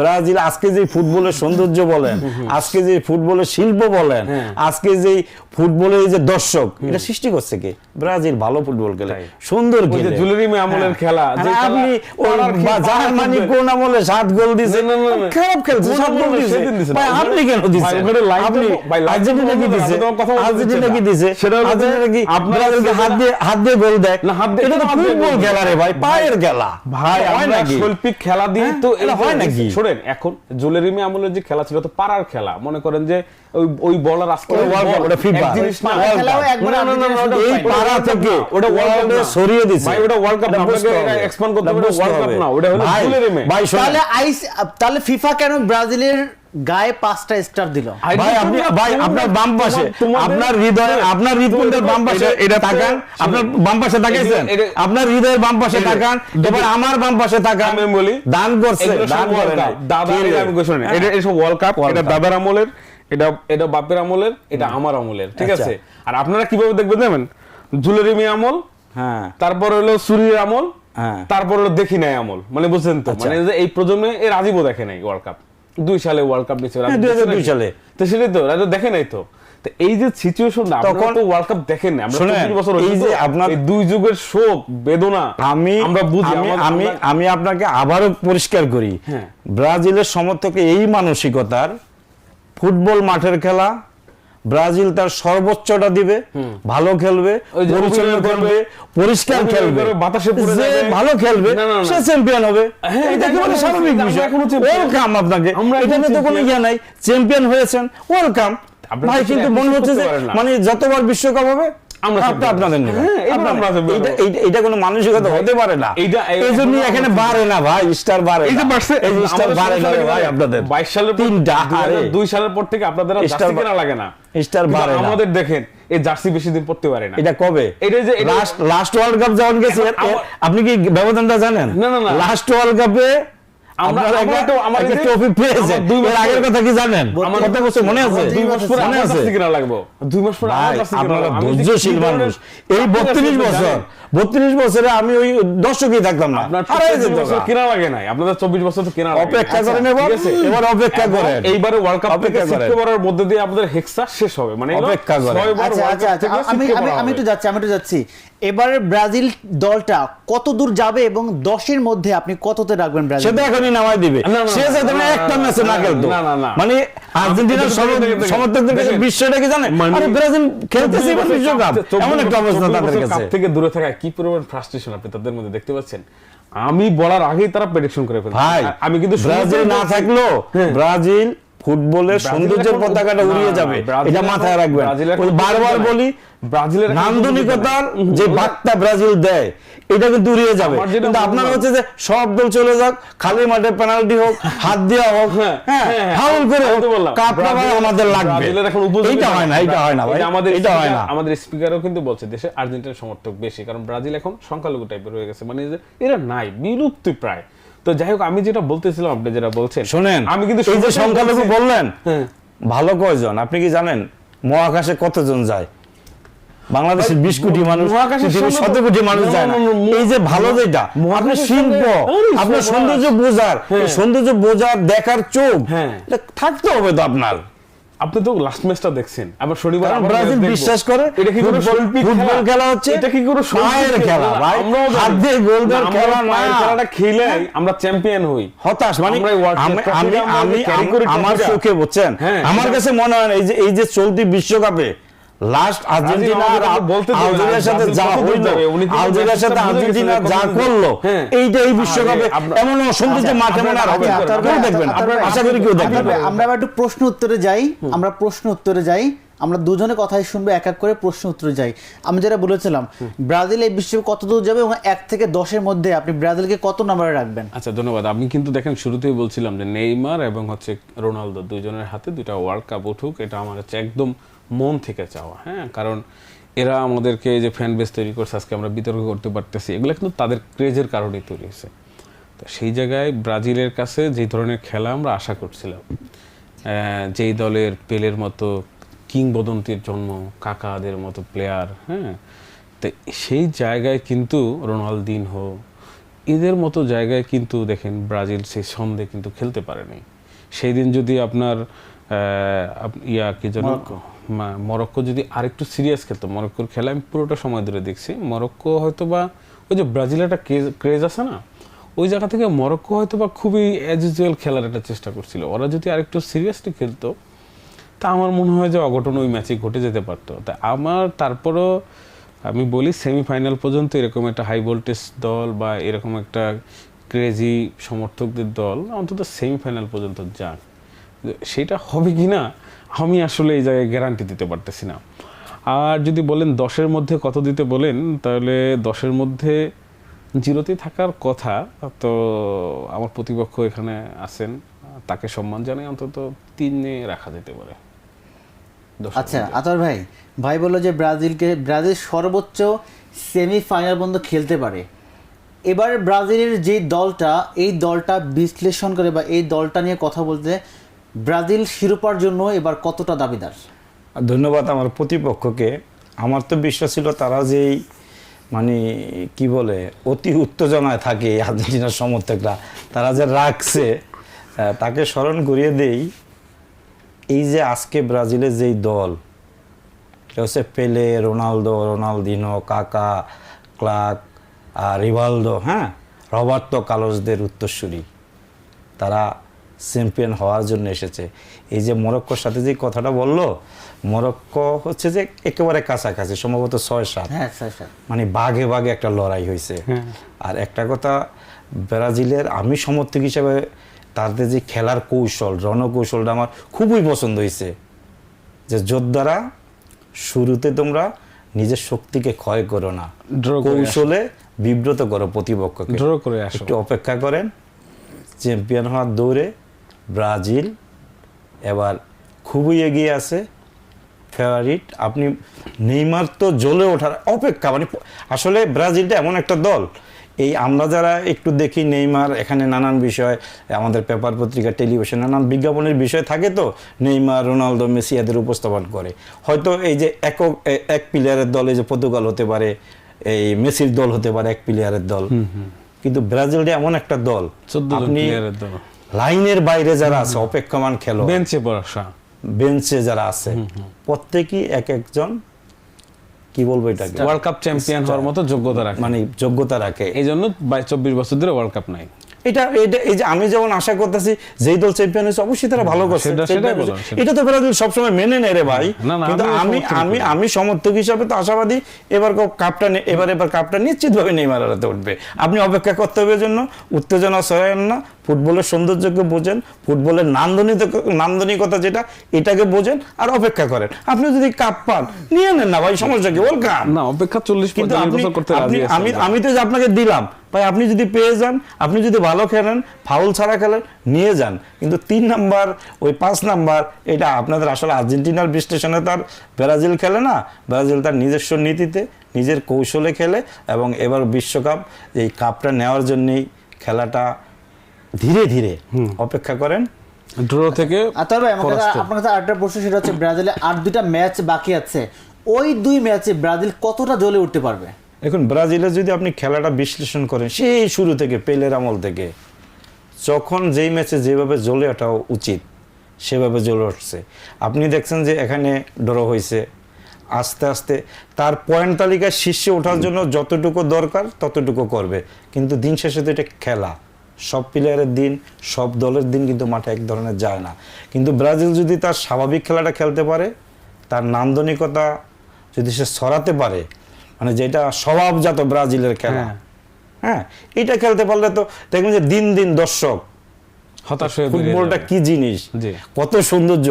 ব্রাজিল আজকে যে ফুটবলের সৌন্দর্য বলেন, আজকে যে ফুটবলের শিল্প বলেন, আজকে যে ফুটবলের এই যে দর্শক, এটা সৃষ্টি করছে কে? ব্রাজিল ভালো ফুটবল খেলে, সুন্দর খেলে, জুলেরিমি আমলের খেলা, যে আপনি জার্মানি কোন আমলে 7 গোল দিছে, খারাপ খেলছে 7 গোল দিছে, ভাই আপনি কেন দিছেন? আপনি আর্জেন্টিনা কি দিছে? আর্জেন্টিনা কি দিছে? আর্জেন্টিনা কি ব্রাজিলকে হাত দিয়ে গোল দেয় না? এটা তো ফুটবল খেলা রে ভাই, পায়ের খেলা ভাই, আমরা শৈল্পিক খেলা দিয়ে তো এটা হয় নাকি? শুনেন, এখন জুলেরিমি আমলের যে খেলা ছিল তো পাড়ার খেলা, মনে করেন যে ওই বলার আজকে ওটা ফিফা এই পাড়া থেকে ওটা ওয়ার্ল্ড কাপে ছড়িয়ে দিয়েছে ভাই, ওটা ওয়ার্ল্ড কাপ না, আপনাকে এটা এক্সপ্যান্ড করতে হবে, ওয়ার্ল্ড কাপ না, ওটা হলো জুলেরিমি। ভাই তাহলে ফিফা কেন ব্রাজিলের গায়ে 5টা স্টার দিল? ভাই আপনার বাম পাশে, আপনার হৃদয়ের বাম পাশে এটা তাকান, আপনার বাম পাশে তাকাইছেন, আপনার হৃদয়ের বাম পাশে তাকান, এবার আমার বাম পাশে তাকান। আমি বলি দান করছে, দান করে নাই দাদা, আমি কই শুনেন, এটা সব ওয়ার্ল্ড কাপ, এটা দাদার আমলের, এটা বাপের আমলের, এটা আমার আমলের, ঠিক আছে? আর আপনারা কিভাবে দেখবেন জানেন? জুলেরিমি আমল, হ্যাঁ, তারপর হলো সুরির আমল, হ্যাঁ, তারপর হলো দেখি নাই আমল, মানে বুঝছেন তো, মানে যে এই প্রজন্মে এর রাজীবও দেখে নাই ওয়ার্ল্ড কাপ, 2 সালে ওয়ার্ল্ড কাপ নিচ্ছে, 2002 সালে, তো সেটাই তো রাজু দেখে নাই তো। এই যে সিচুয়েশন, তখন তো ওয়ার্ল্ড কাপ দেখেন না, আমরা 25 বছর এই যে আপনার এই দুই যুগের শোক বেদনা আমরা বুঝি। আমি আপনাকে আবারও পরিষ্কার করি, ব্রাজিলের সমর্থকে এই মানসিকতার ফুটবল মাঠের খেলা, ব্রাজিল তার সর্বোচ্চটা দিবে, ভালো খেলবে, ওই যে পরিচালনা অভিনয় করবে, পরিষ্কার অভিনয় খেলবে, করবে, বাতাসে পড়ে যে যাবে। ভালো খেলবে না, না, না। সে চ্যাম্পিয়ন হবে। হ্যাঁ, এটা এটা একেবারে আমরা স্বাভাবিক আমরা বিষয়। এখনো champion। ওয়েলকাম আপনাকে, আমরা এখনো এখানে তো কোনো champion। ইয়ে নাই, চ্যাম্পিয়ন হয়েছেন, ওয়েলকাম। আপনারা ভাই তো কিন্তু appreciate মনে হচ্ছে যে করতে পারেন না। মানে যতবার বিশ্বকাপ হবে আমরা আপনি champion। আপনাদের নেবেন। হ্যাঁ, এবার আপনাদের- আমরা champion এইটা- হবো। এইটা কোনো মানসিকতা হতে পারে না। এই জন্য এখানে বাড়ে না ভাই, স্টার বাড়ে এই যে না। বাড়ছে, এই যে স্টার আমাদের বাড়ে না সমস্যা রে কি ভাই জানেন? আপনাদের 22 সালের পর, তিনটা, আরে 2002 সালের পর থেকে আপনাদের আর স্টার জার্সি কেনা লাগে না। স্টার কিন্তু বাড়ে না। আমাদের দেখেন এই জার্সি বেশি দিন পড়তে পারে না। এটা কবে? এটা যে এটা- লাস্ট ওয়ার্ল্ড কাপ যখন গেছে এখন আমার- আপনি কি ব্যবধানটা জানেন? না, না, না। লাস্ট ওয়ার্ল্ড কাপে আমরা- আপনারা আমরা তো- আমার একটা এই যে- ট্রফি পেয়েছেন। আমার 2 মাস এর আগের পরে- কথা কি জানেন? আমার কত বছর মনে আছে? 2 মাস পরে মনে আমার আছে? জার্সি কেনা লাগবে। 2 মাস পরে আমার ভাই, জার্সি কেনা আপনারা লাগবে। আমি যে ধৈর্যশীল কি ধরনের- মানুষ। এই আপনারা 32 জানেন। বছর 32 বছরে আমি ওই দর্শকই থাকতাম না, আপনার হারাই 24 যেত বছর গা। কেনা লাগে নাই, আপনাদের 24 বছর তো কেনা লাগে নাই। অপেক্ষা আচ্ছা, করেন এবার, ঠিক আছে? এবার অপেক্ষা এবং করেন। এইবারে ওয়ার্ল্ড কাপ থেকে অপেক্ষা করেন। ছিটকে পড়ার মধ্যে দিয়ে আপনাদের হেক্সা শেষ হবে, মানে হলো অপেক্ষা করেন। 6 বার আচ্ছা ওয়ার্ল্ড আচ্ছা কাপ আচ্ছা থেকে আমি ছিটকে আমি পড়া আমি হবে। একটু যাচ্ছি এবারে ব্রাজিল দলটা কত দূর যাবে এবং 10-এর মধ্যে আপনি কততে রাখবেন সে ব্রাজিল? তো এখনই নামাই দিবে। না, না, সে না, যাতে না, একটা না, ম্যাচে না না, খেলতো। না, না, না। মানে আর্জেন্টিনার দেখেন, সমর্থকদের কাছে দেখেন। বিশ্বটা কি জানে? মানে- আরে ব্রাজিল খেলতেছে এবার 24 বিশ্বকাপ, এমন একটা অবস্থা 24 তাদের বছর কাছে। কাপ থেকে দূরে থাকা কি পরিমাণ ফ্রাস্ট্রেশন আপনি তাদের মধ্যে দেখতে পাচ্ছেন। আমি বলার আগেই তারা প্রেডিকশন করে ফেলছে। ভাই আমি কিন্তু ব্রাজিল না থাকলো ব্রাজিল ফুটবলের ব্রাজিল সৌন্দর্যের এখন- পতাকাটা উড়িয়ে না, যাবে, ব্রাজিল এটা এখন- মাথায় রাখবেন। ব্রাজিল এখন ওই বারবার নাই। বলি ব্রাজিলের এখন নান্দনিকতার কোনো যে ওটা- বার্তা ব্রাজিল দেয় এটা কিন্তু উড়িয়ে যাবে। আমার যেটা কিন্তু মনে আপনার হয়- হচ্ছে যে সব দল চলে যাক, খালি মাঠে পেনাল্টি হোক, হাত দেওয়া হোক, হ্যাঁ, হ্যাঁ হ্যাঁ, ফাউল করে আমি হোক, তো বললাম, কাপটা ভাই ব্রাজিলের- আমাদের লাগবে। ব্রাজিলের এখন উপযোগী এইটা হয় না, এইটা হয় না ভাই, এটা আমাদের এটা হয় না। আমাদের স্পিকারও কিন্তু বলছে দেশে আর্জেন্টিনার সমর্থক বেশি, কারণ ব্রাজিল এখন সংখ্যালঘু টাইপের হয়ে গেছে, মানে যে এরা নাই, বিলুপ্তি প্রায়। তো যাই হোক, আমি যেটা বলতেছিলাম, আপনি যেটা বলছেন শোনেন, আমি কিন্তু এই যে শুরুতেই সংখ্যালঘু বলছি- বললেন, হ্যাঁ। ভালো কয়জন আপনি কি জানেন? মহাকাশে কতজন যায়? বাংলাদেশের 20 কোটি মানুষ, মহাকাশের পৃথিবীর সঙ্গে 17 কোটি মানুষ না, যায় না। না, না, এই যে ভালো যেটা আপনার মহাকাশের শিল্প, সঙ্গে- আপনার সৌন্দর্য বোঝার, এই সৌন্দর্য বোঝার দেখার চোখ, হ্যাঁ। এটা থাকতে হবে তো আপনার। আপনি তো লাস্ট ম্যাচটা দেখছেন, আবার শনিবার কারণ আবার ব্রাজিল match দেখবো। বিশ্বাস করে এটা কি কোনো শৈল্পিক ফুটবল খেলা হচ্ছে, এটা কি কোনো শৈল্পিক পায়ের খেলা ভাই, আমরাও জানি। হাত দিয়ে গোল না, দিয়ে আমরা খেলা না। পায়ের খেলাটা খেলে আমরা চ্যাম্পিয়ন হই। হতাশ মানে আমরা এই World Cup আমি trophy-টা আমরা আমি carry করি আমার trophy-টা। চোখে বুঝছেন, হ্যাঁ, আমার এটা- কাছে মনে হয় না এই যে চলতি বিশ্বকাপে লাস্ট আর্জেন্টিনা আর আমাদের বলতে দেবে না, আলজেরিয়ার সাথে ব্রাজিল যা কত দূর হইলো, যাবে, উনি কিন্তু আলজেরিয়ার সাথে ম্যাচটা বুঝে আর্জেন্টিনা গেছিলেন, যা কত দূর করলো, হ্যাঁ। এইটা এই বিশ্বকাপে এমন সুন্দর যে মাঠে মনে আর হবে না। কেউ দেখবে না, আশা করি কেউ দেখবে না। আমরা আবার একটু প্রশ্ন উত্তরে যাই, আমরা দুজনে কথাই শুনবো, এক এক করে প্রশ্ন উত্তরে যাই। আমি যেটা বলেছিলাম, ব্রাজিল এই বিশ্বকাপে কত দূর যাবে এবং 1 থেকে 10-এর মধ্যে আপনি ব্রাজিলকে কত নম্বরে রাখবেন? আচ্ছা, ধন্যবাদ। আমি কিন্তু দেখেন শুরুতেই বলছিলাম যে নেইমার এবং রোনালদো দুইজনের হাতে 2টা ওয়ার্ল্ড কাপ উঠুক, এটা আমার হচ্ছে একদম মন থেকে চাওয়া। হ্যাঁ, কারণ এরা আমাদেরকে যে ফ্যান বেস তৈরি করছে, আজকে আমরা বিতর্ক করতে পারতেছি, এগুলো কিন্তু তাদের ক্রেজের কারণেই তৈরি হয়েছে। তো সেই জায়গায় ব্রাজিলের কাছে যে ধরনের খেলা আমরা আশা করছিলাম, যেই দলের পেলের মতো কিংবদন্তির জন্ম, কাকাদের মতো প্লেয়ার, হ্যাঁ, তো সেই জায়গায় কিন্তু রোনালদিনহো এদের মতো জায়গায় কিন্তু দেখেন ব্রাজিল সেই ছন্দে কিন্তু খেলতে পারেনি। সেই দিন যদি আপনার মরক্কো যদি আরেকটু সিরিয়াস খেলতো, মরক্কোর খেলা আমি পুরোটা সময় ধরে দেখছি, মরক্কো হয়তো বা ওই যে ব্রাজিলের একটা ক্রেজ আছে না, ওই জায়গা থেকে মরক্কো হয়তো বা খুবই অ্যাজ ইউজুয়াল খেলার একটা চেষ্টা করছিল। ওরা যদি আরেকটু সিরিয়াসলি খেলতো তা আমার মনে হয় যে অঘটন ওই ম্যাচে ঘটে যেতে পারতো। তা আমার তারপরও আমি বলি সেমিফাইনাল পর্যন্ত এরকম একটা হাই ভোল্টেজ দল বা এরকম একটা ক্রেজি সমর্থকদের দল অন্তত সেমিফাইনাল পর্যন্ত যাক, সেটা হবে কি না আমি আসলে এই জায়গায় গ্যারান্টি দিতে পারতেছি না। আর যদি বলেন 10-এর মধ্যে কত দিতে বলেন, তাহলে 10-এর মধ্যে 0-তে থাকার কথা। তো আমার প্রতিপক্ষ এখানে আছেন, তাকে সম্মান জানাই, অন্তত 3-এ রাখা যেতে পারে। আচ্ছা আতর ভাই বললো যে ব্রাজিল সর্বোচ্চ সেমিফাইনাল পর্যন্ত খেলতে পারে। এবার ব্রাজিলের যে দলটা, এই দলটা বিশ্লেষণ করে বা এই দলটা নিয়ে কথা বলতে, ব্রাজিল শিরোপার জন্য এবার কতটা দাবিদার? ধন্যবাদ আমার প্রতিপক্ষকে। আমার তো বিশ্বাস ছিল তারা যেই মানে কি বলে অতি উত্তেজনায় থাকে আর্জেন্টিনার সমর্থকরা, তারা যে রাখছে, তাকে স্মরণ করিয়ে দেই। এই যে আজকে ব্রাজিলের যেই দল, এটা হচ্ছে পেলে, রোনালদো, রোনালদিনো, কাকা, ক্লার্ক আর রিভালদো, হ্যাঁ, রবার্তো কার্লোসদের উত্তরসূরি। তারা চ্যাম্পিয়ন হওয়ার জন্য এসেছে। এই যে মরক্কোর সাথে যে কথাটা বললো, মরক্কো হচ্ছে যে একেবারে কাছাকাছি, সম্ভবত 6-7, হ্যাঁ স্যার। মানে বাঘে বাঘে একটা লড়াই হয়েছে। আর একটা কথা, ব্রাজিলের আমি সমর্থক হিসেবে তাদের যে খেলার কৌশল, রণকৌশলটা আমার খুবই পছন্দ হয়েছে। যে যোদ্ধারা শুরুতে তোমরা নিজের শক্তিকে ক্ষয় করো না, Draw করে কৌশলে বিব্রত করো প্রতিপক্ষকে, ড্র করে আসো। একটু অপেক্ষা করেন। চ্যাম্পিয়ন হওয়ার দৌড়ে ব্রাজিল এবার খুবই এগিয়ে আছে, ফেভারিট। আপনি নেইমার তো জ্বলে ওঠার অপেক্ষা, মানে আসলে ব্রাজিলটা এমন একটা দল, এই আমরা যারা একটু দেখি নেইমার, এখানে নানান বিষয় আমাদের পেপার পত্রিকা টেলিভিশন নানান বিজ্ঞাপনের বিষয় থাকে, তো নেইমার রোনালদো মেসি এদের উপস্থাপন করে। হয়তো এই যে এক প্লেয়ারের দল, এই যে পর্তুগাল হতে পারে, এই মেসির দল হতে পারে এক প্লেয়ারের দল, কিন্তু ব্রাজিলটা এমন একটা দল 14 জন আপনি প্লেয়ারের দল, লাইনের বাইরে যারা আছে অপেক্ষমান খেলোয়াড়, বেঞ্চে বসা, বেঞ্চে যারা আছে প্রত্যেকেই এক একজন, কি বলবো এটাকে, ওয়ার্ল্ড কাপ চ্যাম্পিয়ন হওয়ার মতো যোগ্যতা রাখে, মানে যোগ্যতা রাখে। এই জন্য 24 বছর ধরে ওয়ার্ল্ড কাপ নাই। এটা এই যে আমি যেমন আশা করতেছি যেই দল চ্যাম্পিয়ন হয়েছে অবশ্যই তারা ভালো করছে, সেটাই বলো, এটা তো ব্রাজিল সবসময় মেনে নেয় রে ভাই। না, কিন্তু আমি সমর্থক হিসাবে তো আশাবাদী এবার কাপটা নিশ্চিতভাবে নেইমারের হাতে উঠবে। আপনি অপেক্ষা করতে হবে, জন্য উত্তেজনা সহেন না, ফুটবলের সৌন্দর্যকে বোঝেন, ফুটবলের নান্দনিকতা যেটা এটাকে বোঝেন, আর অপেক্ষা করেন। আপনি যদি কাপ পান নিয়ে নেন না ভাই, সমস্যা কি, ওয়েলকাম। না, অপেক্ষা 40-45 বছর করতে রাজি আছি। আমি তো আপনাকে দিলাম ভাই, আপনি যদি পেয়ে যান, আপনি যদি ভালো খেলেন, ফাউল ছাড়া খেলেন, নিয়ে যান। কিন্তু 3 নাম্বার, ওই 5 নাম্বার, এটা আপনাদের আসলে আর্জেন্টিনার বিশ্লেষণে তার ব্রাজিল খেলে না, ব্রাজিল তার নিজস্ব নীতিতে নিজের কৌশলে খেলে, এবং এবার বিশ্বকাপ এই কাপটা নেওয়ার জন্যই খেলাটা ধীরে ধীরে অপেক্ষা করেন। ড্র থেকে তবে আপনার কাছে আরেকটা প্রশ্ন, সেটা হচ্ছে ব্রাজিলে আর 2টা ম্যাচ বাকি আছে, ওই 2 ম্যাচে ব্রাজিল কতটা জ্বলে উঠতে পারবে? এখন ব্রাজিলের যদি আপনি খেলাটা বিশ্লেষণ করেন সেই শুরু থেকে, পেলের আমল থেকে, যখন যেই ম্যাচে যেভাবে জ্বলে ওঠা উচিত সেভাবে জ্বলে উঠছে। আপনি দেখছেন যে এখানে ড্র হয়েছে, আস্তে আস্তে তার পয়েন্ট তালিকায় শীর্ষে ওঠার জন্য যতটুকু দরকার ততটুকু করবে। কিন্তু দিন শেষে তো এটা খেলা, সব প্লেয়ারের দিন, সব দলের দিন কিন্তু মাঠে এক ধরনের যায় না। কিন্তু ব্রাজিল যদি তার স্বাভাবিক খেলাটা খেলতে পারে, তার নান্দনিকতা যদি সে ছড়াতে পারে, মানে যেটা স্বভাবজাত ব্রাজিলের খেলা, হ্যাঁ, এটা খেলতে পারলে তো দেখবেন যে দিন দিন দর্শক হতাশ হয়ে ফুটবলটা কি জিনিস, জি। কত সৌন্দর্য,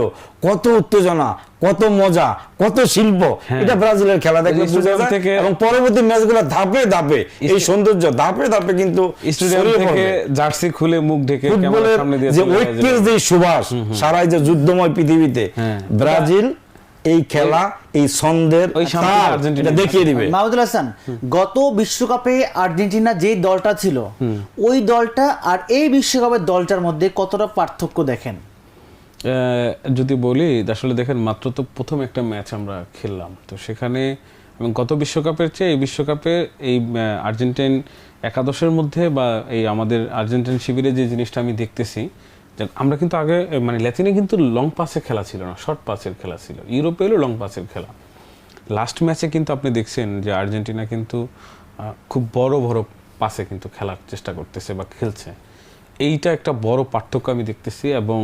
কত উত্তেজনা, কত মজা, কত শিল্প, এটা ব্রাজিলের খেলা দেখলে বোঝা যায়। এবং পরবর্তী ম্যাচগুলো ধাপে ধাপে এই সৌন্দর্য ধাপে ধাপে কিন্তু স্টেডিয়াম থেকে জার্সি খুলে মুখ ঢেকে ফুটবলের যে ঐক্যের যে সুবাস সারা যে যুদ্ধময় পৃথিবীতে, ব্রাজিল এই খেলা, এই ছন্দের এটা দেখিয়ে দিবে। মাহমুদুল হাসান, গত বিশ্বকাপে আর্জেন্টিনা যে দলটা ছিল, ওই দলটা আর এই বিশ্বকাপের দলটার মধ্যে কতটা পার্থক্য দেখেন? যদি বলি, আসলে দেখেন, মাত্র তো প্রথম একটা ম্যাচ আমরা খেললাম, তো সেখানে এবং গত বিশ্বকাপের চেয়ে এই বিশ্বকাপে এই আর্জেন্টিন একাদশের মধ্যে বা এই আমাদের আর্জেন্টিন শিবিরে যে জিনিসটা আমি দেখতেছি, আমরা কিন্তু আগে মানে ল্যাতিনে কিন্তু লং পাসে খেলা ছিল না, শর্ট পাসের খেলা ছিল। ইউরোপে এলো লং পাসের খেলা। লাস্ট ম্যাচে কিন্তু আপনি দেখছেন যে আর্জেন্টিনা কিন্তু খুব বড় বড় পাসে কিন্তু খেলার চেষ্টা করতেছে বা খেলছে। এইটা একটা বড় পার্থক্য আমি দেখতেছি। এবং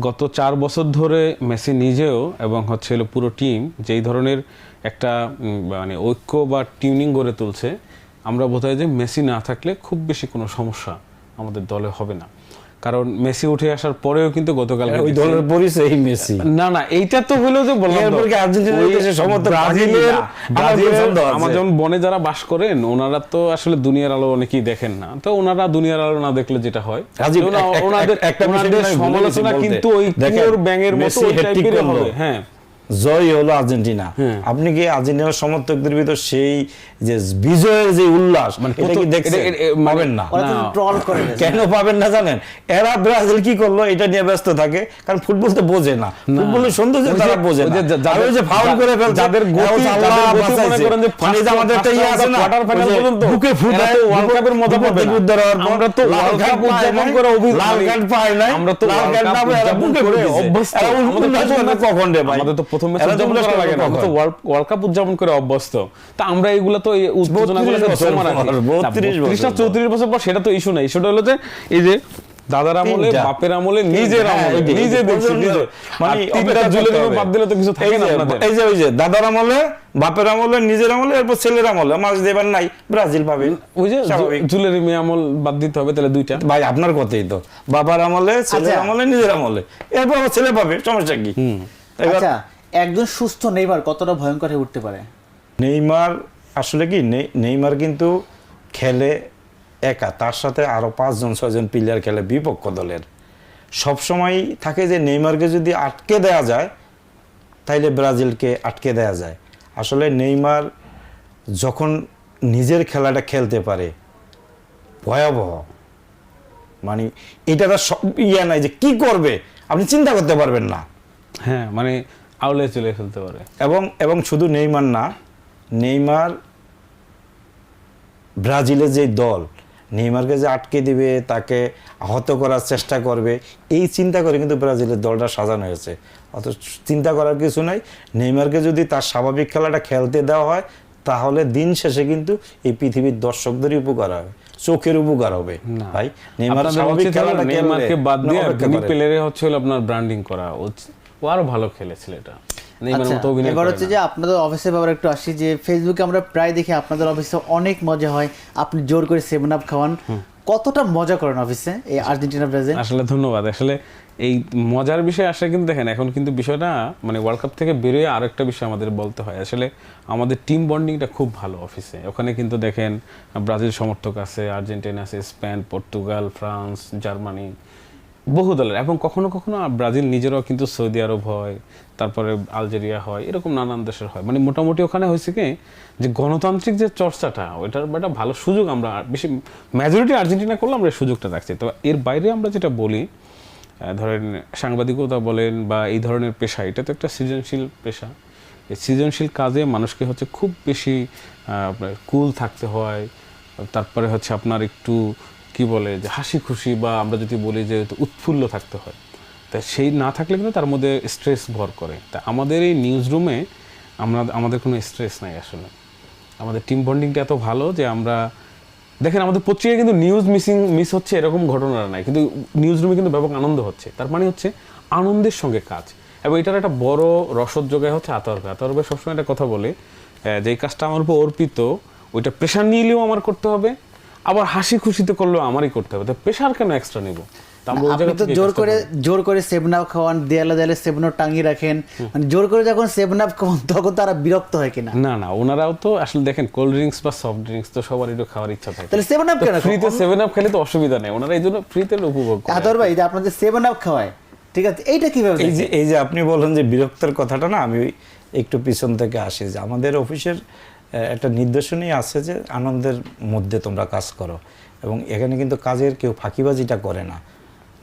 গত 4 বছর ধরে মেসি নিজেও এবং হচ্ছে পুরো টিম যেই ধরনের একটা মানে ঐক্য বা টিউনিং গড়ে তুলছে, আমরা বোধহয় যে মেসি না থাকলে খুব বেশি কোনো সমস্যা আমাদের দলে হবে না। কারণ মেসি উঠে আসার পরেও কিন্তু গতকাল ওই দলের পরিচয় এই মেসি না এইটা তো হলো যে বললাম আমার যেমন বনে যারা বাস করেন, ওনারা তো আসলে দুনিয়ার আলো অনেকেই দেখেন না, তো ওনারা দুনিয়ার আলো না দেখলে যেটা হয়, ওনাদের সমালোচনা কিন্তু ওই কিওর ব্যাঙের মতো ওই টাইপের হবে। হ্যাঁ, জয় হলো আর্জেন্টিনা। আপনি কি আর্জেন্টিনার সমর্থকদের ভিতর সেই যে বিজয়ের যে উল্লাস, এটা কি দেখছেন? পাবেন না। কেন পাবেন না জানেন? এরা ব্রাজিল কি করলো এটা নিয়ে ব্যস্ত থাকে, কারণ ফুটবল তো বোঝে না, ফুটবলের সৌন্দর্য তারা বোঝে না। যাদের যে ফাউল করে ফেলছে, যাদের গতি মনে করেন যে আমাদেরটা ইয়ে আছে না, কোয়ার্টার ফাইনাল পর্যন্ত বুকে ফুটায় ওয়ার্ল্ড কাপের মজা পাবে না। আমরা তো ওয়ার্ল্ড কাপ উদযাপন করে লাল কার্ড পাই নাই, আমরা তো লাল কার্ড না পেয়ে বুকে ফুটে অভ্যস্ত। আমাদের কখন রে ভাই, আমাদের তো প্রথম ম্যাচ উদযাপন করা লাগে না, আমরা তো ওয়ার্ল্ড কাপ উদযাপন করে অভ্যস্ত। তা আমরা এগুলা তো এই উত্তেজনাগুলোকে জমা রাখি 32 না 34 বছর পর, সেটা তো ইস্যু না। ইস্যুটা হলো যে এই যে দাদার আমলে, তিনটা। বাপের আমলে, নিজের হ্যাঁ, আমলে, এইটাই। নিজে দেখছি, প্রজন্ম- নিজে। মানে আর তিনটা অপেক্ষা জুলের করতে হবে। বাদ দিলে তো কিছু থাকে এই না যে- আপনাদের। ওই যে দাদার আমলে, বাপের আমলে, নিজের আমলে, এরপর ছেলের আমলে, মাঝ দেবার নাই, ব্রাজিল পাবে। ওই যে স্বাভাবিক। জুলের মেয়ে আমল বাদ দিতে হবে, তাহলে দুইটা। ভাই আপনার কথাই তো, বাবার আমলে, ছেলের আচ্ছা। আমলে, নিজের আমলে, এরপর আবার ছেলে পাবে, সমস্যা কি? এবার আচ্ছা, একজন সুস্থ নেইমার কতটা ভয়ঙ্কর হয়ে উঠতে পারে? নেইমার আসলে কি, নেইমার কিন্তু খেলে একা, তার সাথে আরো 5-6জন প্লেয়ার খেলে বিপক্ষ দলের। সবসময় থাকে যে নেইমারকে যদি আটকে দেয়া যায় তাইলে ব্রাজিলকে আটকে দেয়া যায়। আসলে নেইমার যখন নিজের খেলাটা খেলতে পারে, ভয়াবহ, মানে এটা নাই যে কি করবে আপনি চিন্তা করতে পারবেন না। হ্যাঁ, মানে আউলে চলে ফেলতে পারে। এবং শুধু নেইমার না, নেইমার ব্রাজিলের যে দল নেইমারকে যে আটকে দিবে, তাকে আহত করার চেষ্টা করবে, এই চিন্তা করে কিন্তু ব্রাজিলের দলটা সাজানো হয়েছে। অত চিন্তা করার কিছু নাই। নেইমারকে যদি তার স্বাভাবিক খেলাটা খেলতে দেওয়া হয় তাহলে দিন শেষে কিন্তু এই পৃথিবীর দর্শকদেরই উপকার হবে, চোখের উপকার হবে। না। ভাই নেইমার আপনাদের স্বাভাবিক উচিত হলো খেলাটা নেইমারকে বাদ দিয়ে অপেক্ষা দুই করেন। প্লেয়ারে হচ্ছে হলো আপনার ব্র্যান্ডিং করা। ও আরো ভালো খেলেছিল এটা, নেইমারের আচ্ছা, মতো অভিনয় এবার করে হচ্ছে না। যে আপনাদের অফিসের ব্যাপারে একটু আসি, যে ফেসবুকে আমরা প্রায় দেখি আপনাদের অফিসে অনেক মজা হয়, আপনি জোর করে 7 আপ খাওয়ান। কতটা মজা করেন অফিসে এই আর্জেন্টিনা ব্রাজিল? আসলে ধন্যবাদ। আসলে এই মজার বিষয় আসলে কিন্তু দেখেন, এখন কিন্তু বিষয়টা মানে ওয়ার্ল্ড কাপ থেকে বেরোয় আরেকটা বিষয় আমাদের বলতে হয়। আসলে আমাদের টিম বন্ডিংটা খুব ভালো অফিসে। ওখানে কিন্তু দেখেন ব্রাজিল সমর্থক আছে, আর্জেন্টিনা আছে, স্পেন, পর্তুগাল, ফ্রান্স, জার্মানি, বহু দলের, এবং কখনো কখনো ব্রাজিল নিজেরাও কিন্তু সৌদি আরব হয়, তারপরে আলজেরিয়া হয়, এরকম নানান দেশের হয়। মানে মোটামুটি ওখানে হয়েছে কি যে গণতান্ত্রিক যে চর্চাটা, ওইটার একটা ভালো সুযোগ আমরা বেশি মেজরিটি আর্জেন্টিনা করলে আমরা এই সুযোগটা রাখছি। তো এর বাইরে আমরা যেটা বলি, ধরেন সাংবাদিকতা বলেন বা এই ধরনের পেশা, এটা তো একটা সৃজনশীল পেশা। এই সৃজনশীল কাজে মানুষকে হচ্ছে খুব বেশি আপনার কুল থাকতে হয়, তারপরে হচ্ছে আপনার একটু কি বলে যে হাসি খুশি, বা আমরা যদি বলি যে উৎফুল্ল থাকতে হয়। তাই সেই না থাকলে কিন্তু তার মধ্যে স্ট্রেস ভর করে। তা আমাদের এই নিউজ রুমে আমাদের কোনো স্ট্রেস নাই আসলে। আমাদের টিম বন্ডিংটা এত ভালো যে আমরা দেখেন আমাদের পত্রিকায় কিন্তু নিউজ মিস হচ্ছে এরকম ঘটনা নাই, কিন্তু নিউজ রুমে কিন্তু ব্যাপক আনন্দ হচ্ছে। তার মানে হচ্ছে আনন্দের সঙ্গে কাজ, এবং এটার একটা বড় রসদ যোগায় হচ্ছে আতর ভাই। আতর ভাই সবসময় একটা কথা বলে যে এই কাজটা আমার উপর অর্পিত, ওইটা প্রেশার নিলেও আমার করতে হবে, আবার হাসি খুশিতে করলেও আমারই করতে হবে। তো প্রেশার কেন এক্সট্রা নেব? আপনি তো জোর করে 7 আপ খাওয়ান, দেয়ালে দেয়ালে 7 আপ টাঙিয়ে রাখেন, মানে জোর করে যখন 7 আপ খাওয়ান তখন তারা বিরক্ত হয় কিনা? না, ওনারাও তো আসলে দেখেন কোল্ড ড্রিঙ্কস বা সফট ড্রিঙ্কস তো সবার একটু খাওয়ার ইচ্ছা থাকে। তাহলে 7 আপ কেন? ফ্রিতে 7 আপ খেলে তো অসুবিধা নেই, ওনারা এই জন্য ফ্রিতে উপভোগ করে। আতর ভাই, যে আপনাদের 7 আপ খাওয়ায়, ঠিক আছে, এইটা কিভাবে? এই যে আপনি বলেন যে বিরক্তের কথাটা, না আমি একটু পিছন থেকে আসি যে আমাদের অফিসের একটা নির্দেশনই আছে যে আনন্দের মধ্যে তোমরা কাজ করো, এবং এখানে কিন্তু কাজের কেউ ফাঁকিবাজিটা করে না।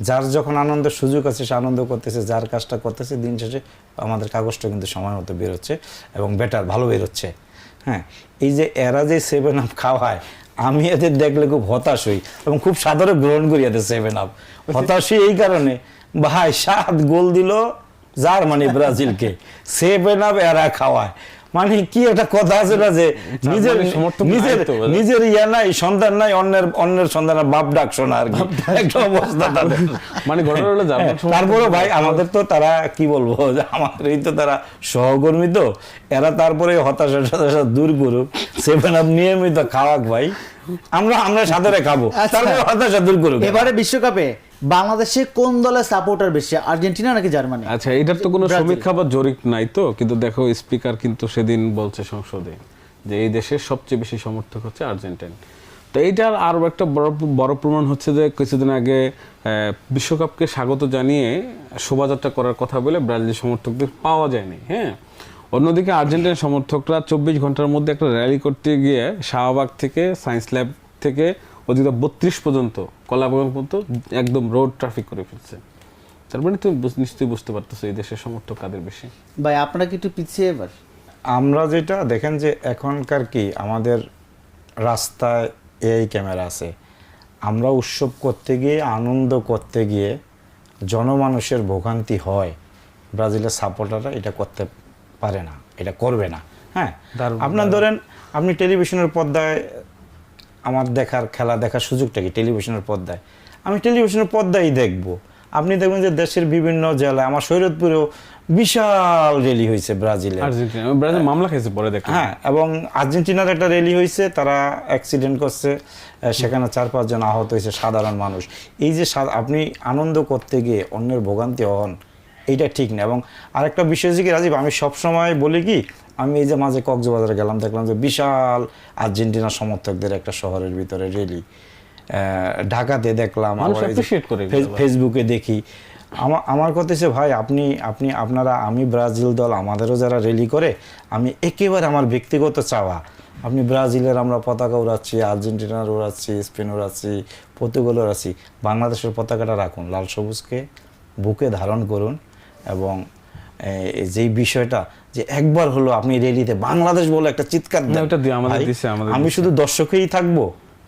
যার যখন আনন্দের সুযোগ আছে সে আনন্দ করতেছে, যার কাজটা করতেছে, দিন শেষে আমাদের কাগজটা কিন্তু সময় মতো বেরোচ্ছে এবং বেটার ভালো বেরোচ্ছে। হ্যাঁ, এই যে এরা যে 7 আপ খাওয়ায়, আমি এদের দেখলে খুব হতাশ হই এবং খুব সাদরে গ্রহণ করি এদের 7 আপ। হতাশ হই এই কারণে, ভাই 7 গোল দিল জার্মানি ব্রাজিলকে, 7 আপ এরা খাওয়ায়, মানে কি একটা কথা আছে না যে নিজের ইয়া নাই, সন্তান নাই, অন্যের সন্তানের বাপ ডাক শোনা আর কি একটা অবস্থা তাদের। মানে ঘটনা হলো তারপরে ভাই আমাদের তো তারা কি বলবো, আমাদের এই তো তারা সহকর্মী, তো এরা তারপরে হতাশা দূর করুক, 7 আপ নিয়মিত খাওয়াক ভাই, আমরা সাদরে খাবো, তারপরে হতাশা দূর করুক। এবারে বিশ্বকাপে বাংলাদেশে কোন দলের সাপোর্টার বেশি, আর্জেন্টিনা নাকি জার্মানি? আচ্ছা, এটার তো কোনো সমীক্ষা বা জরিপ নাই তো, কিন্তু দেখো স্পিকার কিন্তু সেদিন বলছে সংসদে যে এই দেশের সবচেয়ে বেশি সমর্থক হচ্ছে আর্জেন্টিনা। তো এইটার আরও একটা বড় প্রমাণ হচ্ছে যে কিছুদিন আগে বিশ্বকাপকে স্বাগত জানিয়ে শোভাযাত্রা করার কথা বলে ব্রাজিল সমর্থকদের পাওয়া যায়নি। হ্যাঁ, অন্যদিকে আর্জেন্টিনা সমর্থকরা 24 ঘন্টার মধ্যে একটা র্যালি করতে গিয়ে শাহবাগ থেকে সায়েন্স ল্যাব থেকে অধিকতর 32 পর্যন্ত কলাবাগান পর্যন্ত একদম রোড ট্রাফিক করে ফেলছে। তার মানে তুমি নিশ্চয়ই বুঝতে পারতেছো এই দেশের সমর্থক কাদের বেশি। ভাই আপনারা কি একটু পিছিয়ে? এবার আমরা যেটা দেখেন যে এখনকার কি আমাদের রাস্তায় এই ক্যামেরা আছে, আমরা উৎসব করতে গিয়ে, আনন্দ করতে গিয়ে জনমানুষের ভোগান্তি হয়, ব্রাজিলের সাপোর্টাররা এটা করতে পারে না, এটা করবে না। হ্যাঁ, আপনার ধরেন আপনি টেলিভিশনের পর্দায় আমার খেলা দেখার সুযোগটা কি, টেলিভিশনের পর্দায় আমি টেলিভিশনের পর্দায় দেখবো। আপনি দেখবেন যে দেশের বিভিন্ন জেলায়, আমার শরীয়তপুরেও বিশাল র্যালি হয়েছে ব্রাজিলের। আর্জেন্টিনা ব্রাজিল মামলা খেয়েছে পরে দেখলাম। হ্যাঁ, এবং আর্জেন্টিনার একটা র্যালি হয়েছে, তারা অ্যাক্সিডেন্ট করছে, সেখানে 4-5 জন আহত হয়েছে, সাধারণ মানুষ। এই যে আপনি আনন্দ করতে গিয়ে অন্যের ভোগান্তি হন, এইটা ঠিক না। এবং আরেকটা বিষয় হচ্ছে কি রাজীব, আমি সবসময় বলি কি, আমি এই যে মাঝে কক্সবাজারে গেলাম, দেখলাম যে বিশাল আর্জেন্টিনা সমর্থকদের একটা শহরের ভিতরে র্যালি। ঢাকাতে দেখলাম, আবার এই যে ফেসবুকে দেখি। আমার কথা হচ্ছে ভাই, আপনারা, আমি ব্রাজিল দল আমাদেরও যারা র্যালি করে, আমি একেবারে আমার ব্যক্তিগত চাওয়া, আপনি ব্রাজিলের আমরা পতাকা উড়াচ্ছি, আর্জেন্টিনার উড়াচ্ছি, স্পেন উড়াচ্ছি, পর্তুগাল উড়াচ্ছি, বাংলাদেশের পতাকাটা রাখুন, লাল সবুজকে বুকে ধারণ করুন। এবং যেই বিষয়টা যে একবার হলো আপনি র্যালিতে বাংলাদেশ বলে একটা চিৎকার দেন, আমি শুধু দর্শকেই থাকবো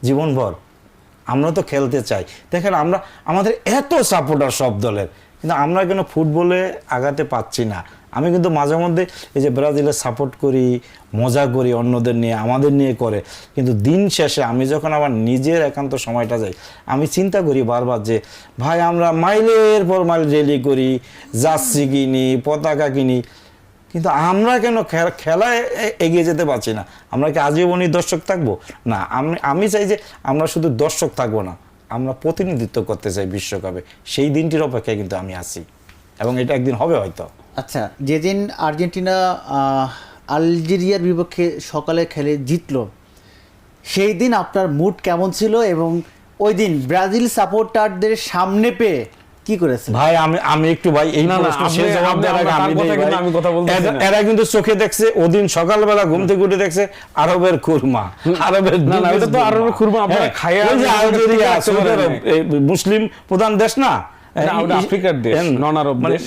জীবনভর? আমরা তো খেলতে চাই। দেখেন, আমাদের এত সাপোর্টার সব দলের, কিন্তু আমরা কেন ফুটবলে আগাতে পাচ্ছি না? আমি কিন্তু মাঝে মধ্যে এই যে ব্রাজিলের সাপোর্ট করি, মজা করি অন্যদের নিয়ে, আমাদের নিয়ে করে, কিন্তু দিন শেষে আমি যখন আমার নিজের একান্ত সময়টা যাই, আমি চিন্তা করি বারবার যে ভাই, আমরা মাইলের পর মাইল র্যালি করি, জার্সি কিনি, পতাকা কিনি, কিন্তু আমরা কেন খেলায় এগিয়ে যেতে পারছি না? আমরা কি আজীবনই দর্শক থাকবো? না, আমি চাই যে আমরা শুধু দর্শক থাকবো না, আমরা প্রতিনিধিত্ব করতে চাই বিশ্বকাপে। সেই দিনটির অপেক্ষায় কিন্তু আমি আছি, এবং এটা একদিন হবে হয়তো। আচ্ছা, যেদিন আর্জেন্টিনা আলজেরিয়ার বিপক্ষে সকালে খেলে জিতলো, সেই দিন আপনার মুড কেমন ছিল? এবং ওই দিন ব্রাজিল সাপোর্টারদের সামনে পেয়ে কি করেছে? ভাই, আমি একটু ভাই এই প্রশ্ন শেষ জবাব দেওয়ার আগে আমি কথা বলতে, এরা কিন্তু চোখে দেখছে, ওদিন সকালবেলা ঘুম থেকে উঠে দেখছে আরবের খুরমা, আরবের এটা তো আরবের খুরমা আপনারা খায়া, ওই যে আলজেরিয়া সৌদি আরব মুসলিম প্রধান দেশ না, আফ্রিকার দেশ, নন আরব দেশ,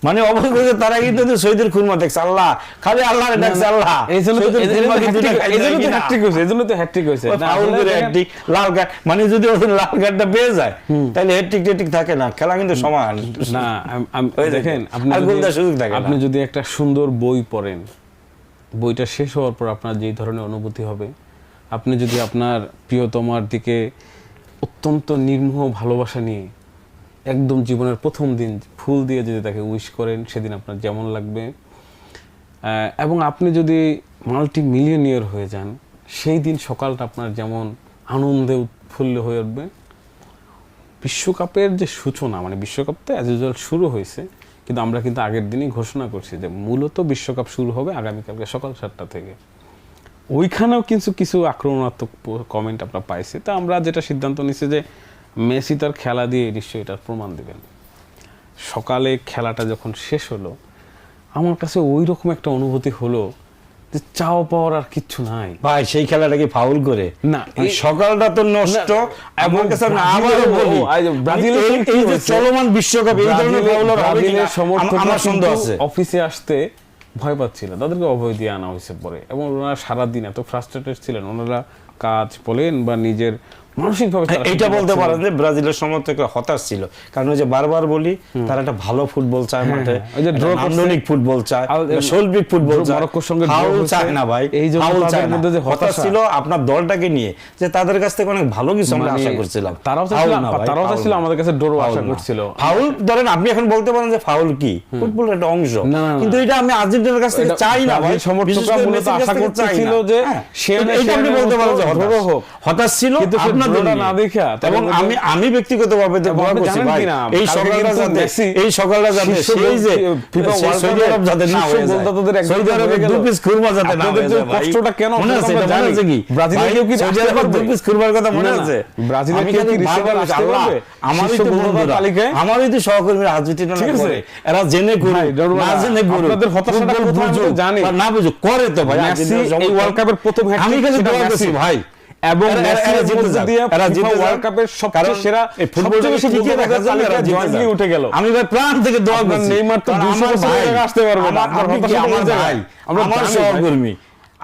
মানে অবশ্যই তারা কিন্তু সৌদির খুরমা দেখছে, আল্লাহ খালি আল্লাহ ডাকছে, আল্লাহ লাল কার্ড, মানে যদি লাল কার্ডটা পেয়ে যায় তাহলে হ্যাট্রিক টেট্রিক থাকে না, খেলা কিন্তু সমান না। দেখেন, আপনি যদি একটা সুন্দর বই পড়েন, বইটা শেষ হওয়ার পর আপনার যেই ধরনের অনুভূতি হবে, আপনি যদি আপনার প্রিয়তমার দিকে অত্যন্ত নির্মোহ ভালোবাসা নিয়ে একদম জীবনের প্রথম দিন ফুল দিয়ে যদি তাকে উইশ করেন, সেদিন আপনার যেমন লাগবে, এবং আপনি যদি মাল্টি মিলিয়নিয়ার হয়ে যান, সেই দিন সকালটা আপনার যেমন আনন্দে উৎফুল্ল হয়ে উঠবে। বিশ্বকাপের যে সূচনা, মানে বিশ্বকাপ তো অ্যাজ ইউজুয়াল শুরু হয়েছে, কিন্তু আমরা কিন্তু আগের দিনই ঘোষণা করছি যে মূলত বিশ্বকাপ শুরু হবে আগামীকালকে সকাল 7টা থেকে। ওইখানেও কিন্তু কিছু আক্রমণাত্মক কমেন্ট আমরা পাইছি। তা আমরা যেটা সিদ্ধান্ত নিচ্ছি যে মেসি তার খেলা দিয়ে নিশ্চয়ই এটার প্রমাণ দিবেন। সকালে খেলাটা যখন শেষ হলো, আমার কাছে ওই রকম একটা অনুভূতি হলো যে চাও পাওয়ার আর কিচ্ছু নাই। ভাই, সেই খেলাটা কি ফাউল করে? না, সকালটা তো নষ্ট। আমার কাছে আবারও বলি, এই যে চলমান বিশ্বকাপ, এই ধরনের ফাউল হবে কিনা আমার সন্দেহ আছে। অফিসে আসতে ভয় পাচ্ছিল, তাদেরকে অভয় দিয়ে আনা হয়েছে পরে, এবং ওনারা সারাদিন এত ফ্রাস্ট্রেটেড ছিলেন, ওনারা কাজ বলেন বা নিজের মানসিকভাবে এইটা বলতে পারে যে ব্রাজিলের সমর্থকরা হতাশ ছিল, কারণ ওই যে বারবার বলি, তারা একটা ভালো ফুটবল চায়, মাঠে নান্দনিক ফুটবল চায়, শৈল্পিক ফুটবল চায়, মরক্কোর সঙ্গে ফাউল চায় না ভাই, এই জন্য তাদের মধ্যে যে হতাশ ছিল আপনার দলটাকে নিয়ে, যে তাদের কাছ থেকে অনেক ভালো কিছু আমরা আশা করছিলাম। তারাও চাইছিল আমাদের কাছে ড্র আশা করছিল। ফাউল ধরেন, আপনি এখন বলতে পারেন যে ফাউল কি, ফুটবলের একটা অংশ, কিন্তু এটা আমি আর্জেন্টিনার কাছ থেকে চাই না ভাই। সমর্থকরা মূলত আশা করতেছিল যে এটা আপনি বলতে পারেন যে হতাশ ছিল না দেখা। এবং আমি ব্যক্তিগতভাবে দোয়া করছি ভাই, এই সকালটা যাতে সেই যে সৌদি আরব যাতে না হয়ে যায়, সৌদি আরবের দু পিস খুরমা যাতে না হয়ে যায়। কষ্টটা কেন মনে আছে? এটা মনে আছে কি? ব্রাজিলের কি সৌদি আরবের দু পিস খুরমার কথা মনে আছে? ব্রাজিলের কি রিসিভার আসতে পারবে? আমারই তো বন্ধুরা, আমারই তো সহকর্মীরা আর্জেন্টিনা করে, এরা জেনে করে না জেনে করে, আপনাদের হতাশাটা কোথায় জানি না, বুঝো করে তো ভাই। এই ওয়ার্ল্ড কাপের প্রথম হ্যাট্রিক আমি খালি দোয়া করছি ভাই, এবং ওয়ার্ল্ড কাপের সবচেয়ে সেরা ফুটবলটা বেশি টিকে রাখার তালিকায় জয়েন্টলি উঠে গেল। আমি ভাই প্রাণ থেকে দোয়া করছি, নেইমার তো 200 বছর আগে আসতে পারবে না। আমার ভাই, আমার সহকর্মী,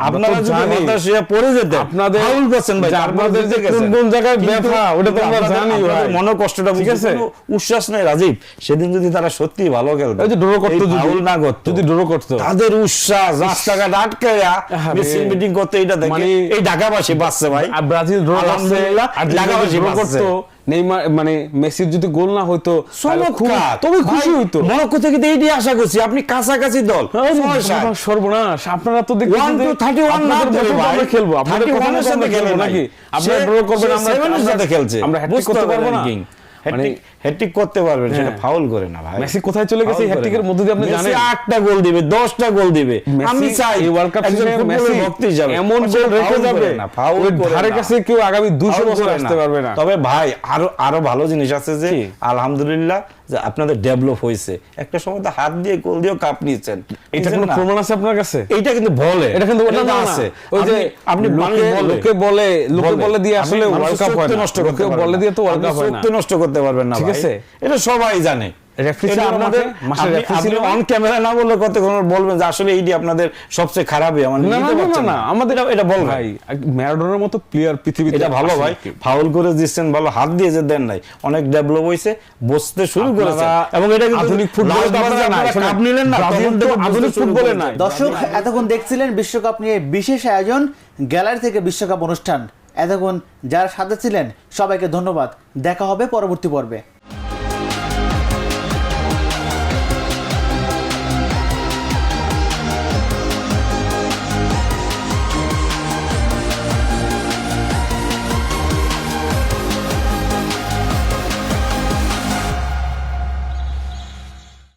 আপনারা যদি হতাশ হয়ে পড়ে যেতেন, আপনাদের ফাউল করছেন ভাই, আপনাদের যে কোন জায়গায় ব্যথা, ওটা তো আমরা জানি ভাই, মনে কষ্টটা ঠিক আছে। উচ্ছ্বাস নাই রাজীব, সেদিন যদি তারা সত্যি ভালো খেলতো, ওই যে ড্র করতে, যদি ফাউল না করতে, যদি ড্র করতে, তাদের উচ্ছ্বাস রাস্তাঘাট আটকায়া মিছিল মিটিং করতে, এটা দেখে এই ঢাকাবাসী বাঁচছে ভাই। ব্রাজিল ড্র করছে, আলহামদুলিল্লাহ, ঢাকাবাসী ড্র করতে, নেইমার মানে মেসির যদি গোল না হইতো তাহলে তবে খুশি হইতো। মরক্কো থেকে তো এইটাই আশা করছি, আপনি কাছাকাছি দল সর্বনাশ, আপনারা তো দেখবেন 1-31 না আমরা খেলবো, আপনাদের কথা মতো আমরা খেলবো নাকি? আপনারা ড্র করবেন, আমরা সাথে খেলছে, আমরা হ্যাটট্রিক করতে পারবো না? হ্যাটট্রিক করতে পারবেন, সেটা ফাউল করে না ভাই। মেসি কোথায় চলে গেছে হ্যাটট্রিকের মধ্যে দিয়ে আপনি জানেন? মেসি 8টা গোল দিবে, 10টা গোল দিবে। আমি চাই এই ওয়ার্ল্ড কাপ শেষে মেসি এমন গোল রেখে যাবে ওই ধারে কাছে কেউ আগামী 200 বছর আসতে পারবে না। তবে ভাই আরো ভালো জিনিস আছে যে আলহামদুলিল্লাহ যে আপনাদের ডেভেলপ হয়েছে। একটা সময় তো হাত দিয়ে গোল দিয়ে কাপ নিয়েছেন, এটা কোনো প্রমাণ আছে আপনার কাছে? এইটা কিন্তু বলে, এটা কিন্তু এটা আছে। ওই যে আপনি লোকে বলে দিয়ে আসলে ওয়ার্ল্ড কাপ হয় না, নষ্ট করতে বলে দিয়ে তো ওয়ার্ল্ড কাপ হয় না, সত্য নষ্ট করতে পারবেন না, ঠিক আছে? এটা সবাই জানে। আপনাদের মাসের রেফারি ছিল অন ক্যামেরা না বললে কতক্ষণ বলবেন যে আসলে এইটি আপনাদের সবচেয়ে খারাপই আমার না আমাদের এটা বল ভাই, ম্যারাডোনার মতো প্লেয়ার পৃথিবীতে এটা ভালো ভাই, ফাউল করে দিচ্ছেন ভালো, হাত দিয়ে যে দেন নাই, অনেক ডেভেলপ হয়েছে, বসতে শুরু করেছে। এবং এটা কিন্তু আধুনিক ফুটবলে তো আপনারা নাই, কাপ নিলেন না, আধুনিক ফুটবলে নাই। দর্শক এতক্ষণ দেখছিলেন বিশ্বকাপ নিয়ে বিশেষ আয়োজন গ্যালারি থেকে বিশ্বকাপ অনুষ্ঠান। এতক্ষণ যারা সাথে ছিলেন সবাইকে ধন্যবাদ। দেখা হবে পরবর্তী পর্বে।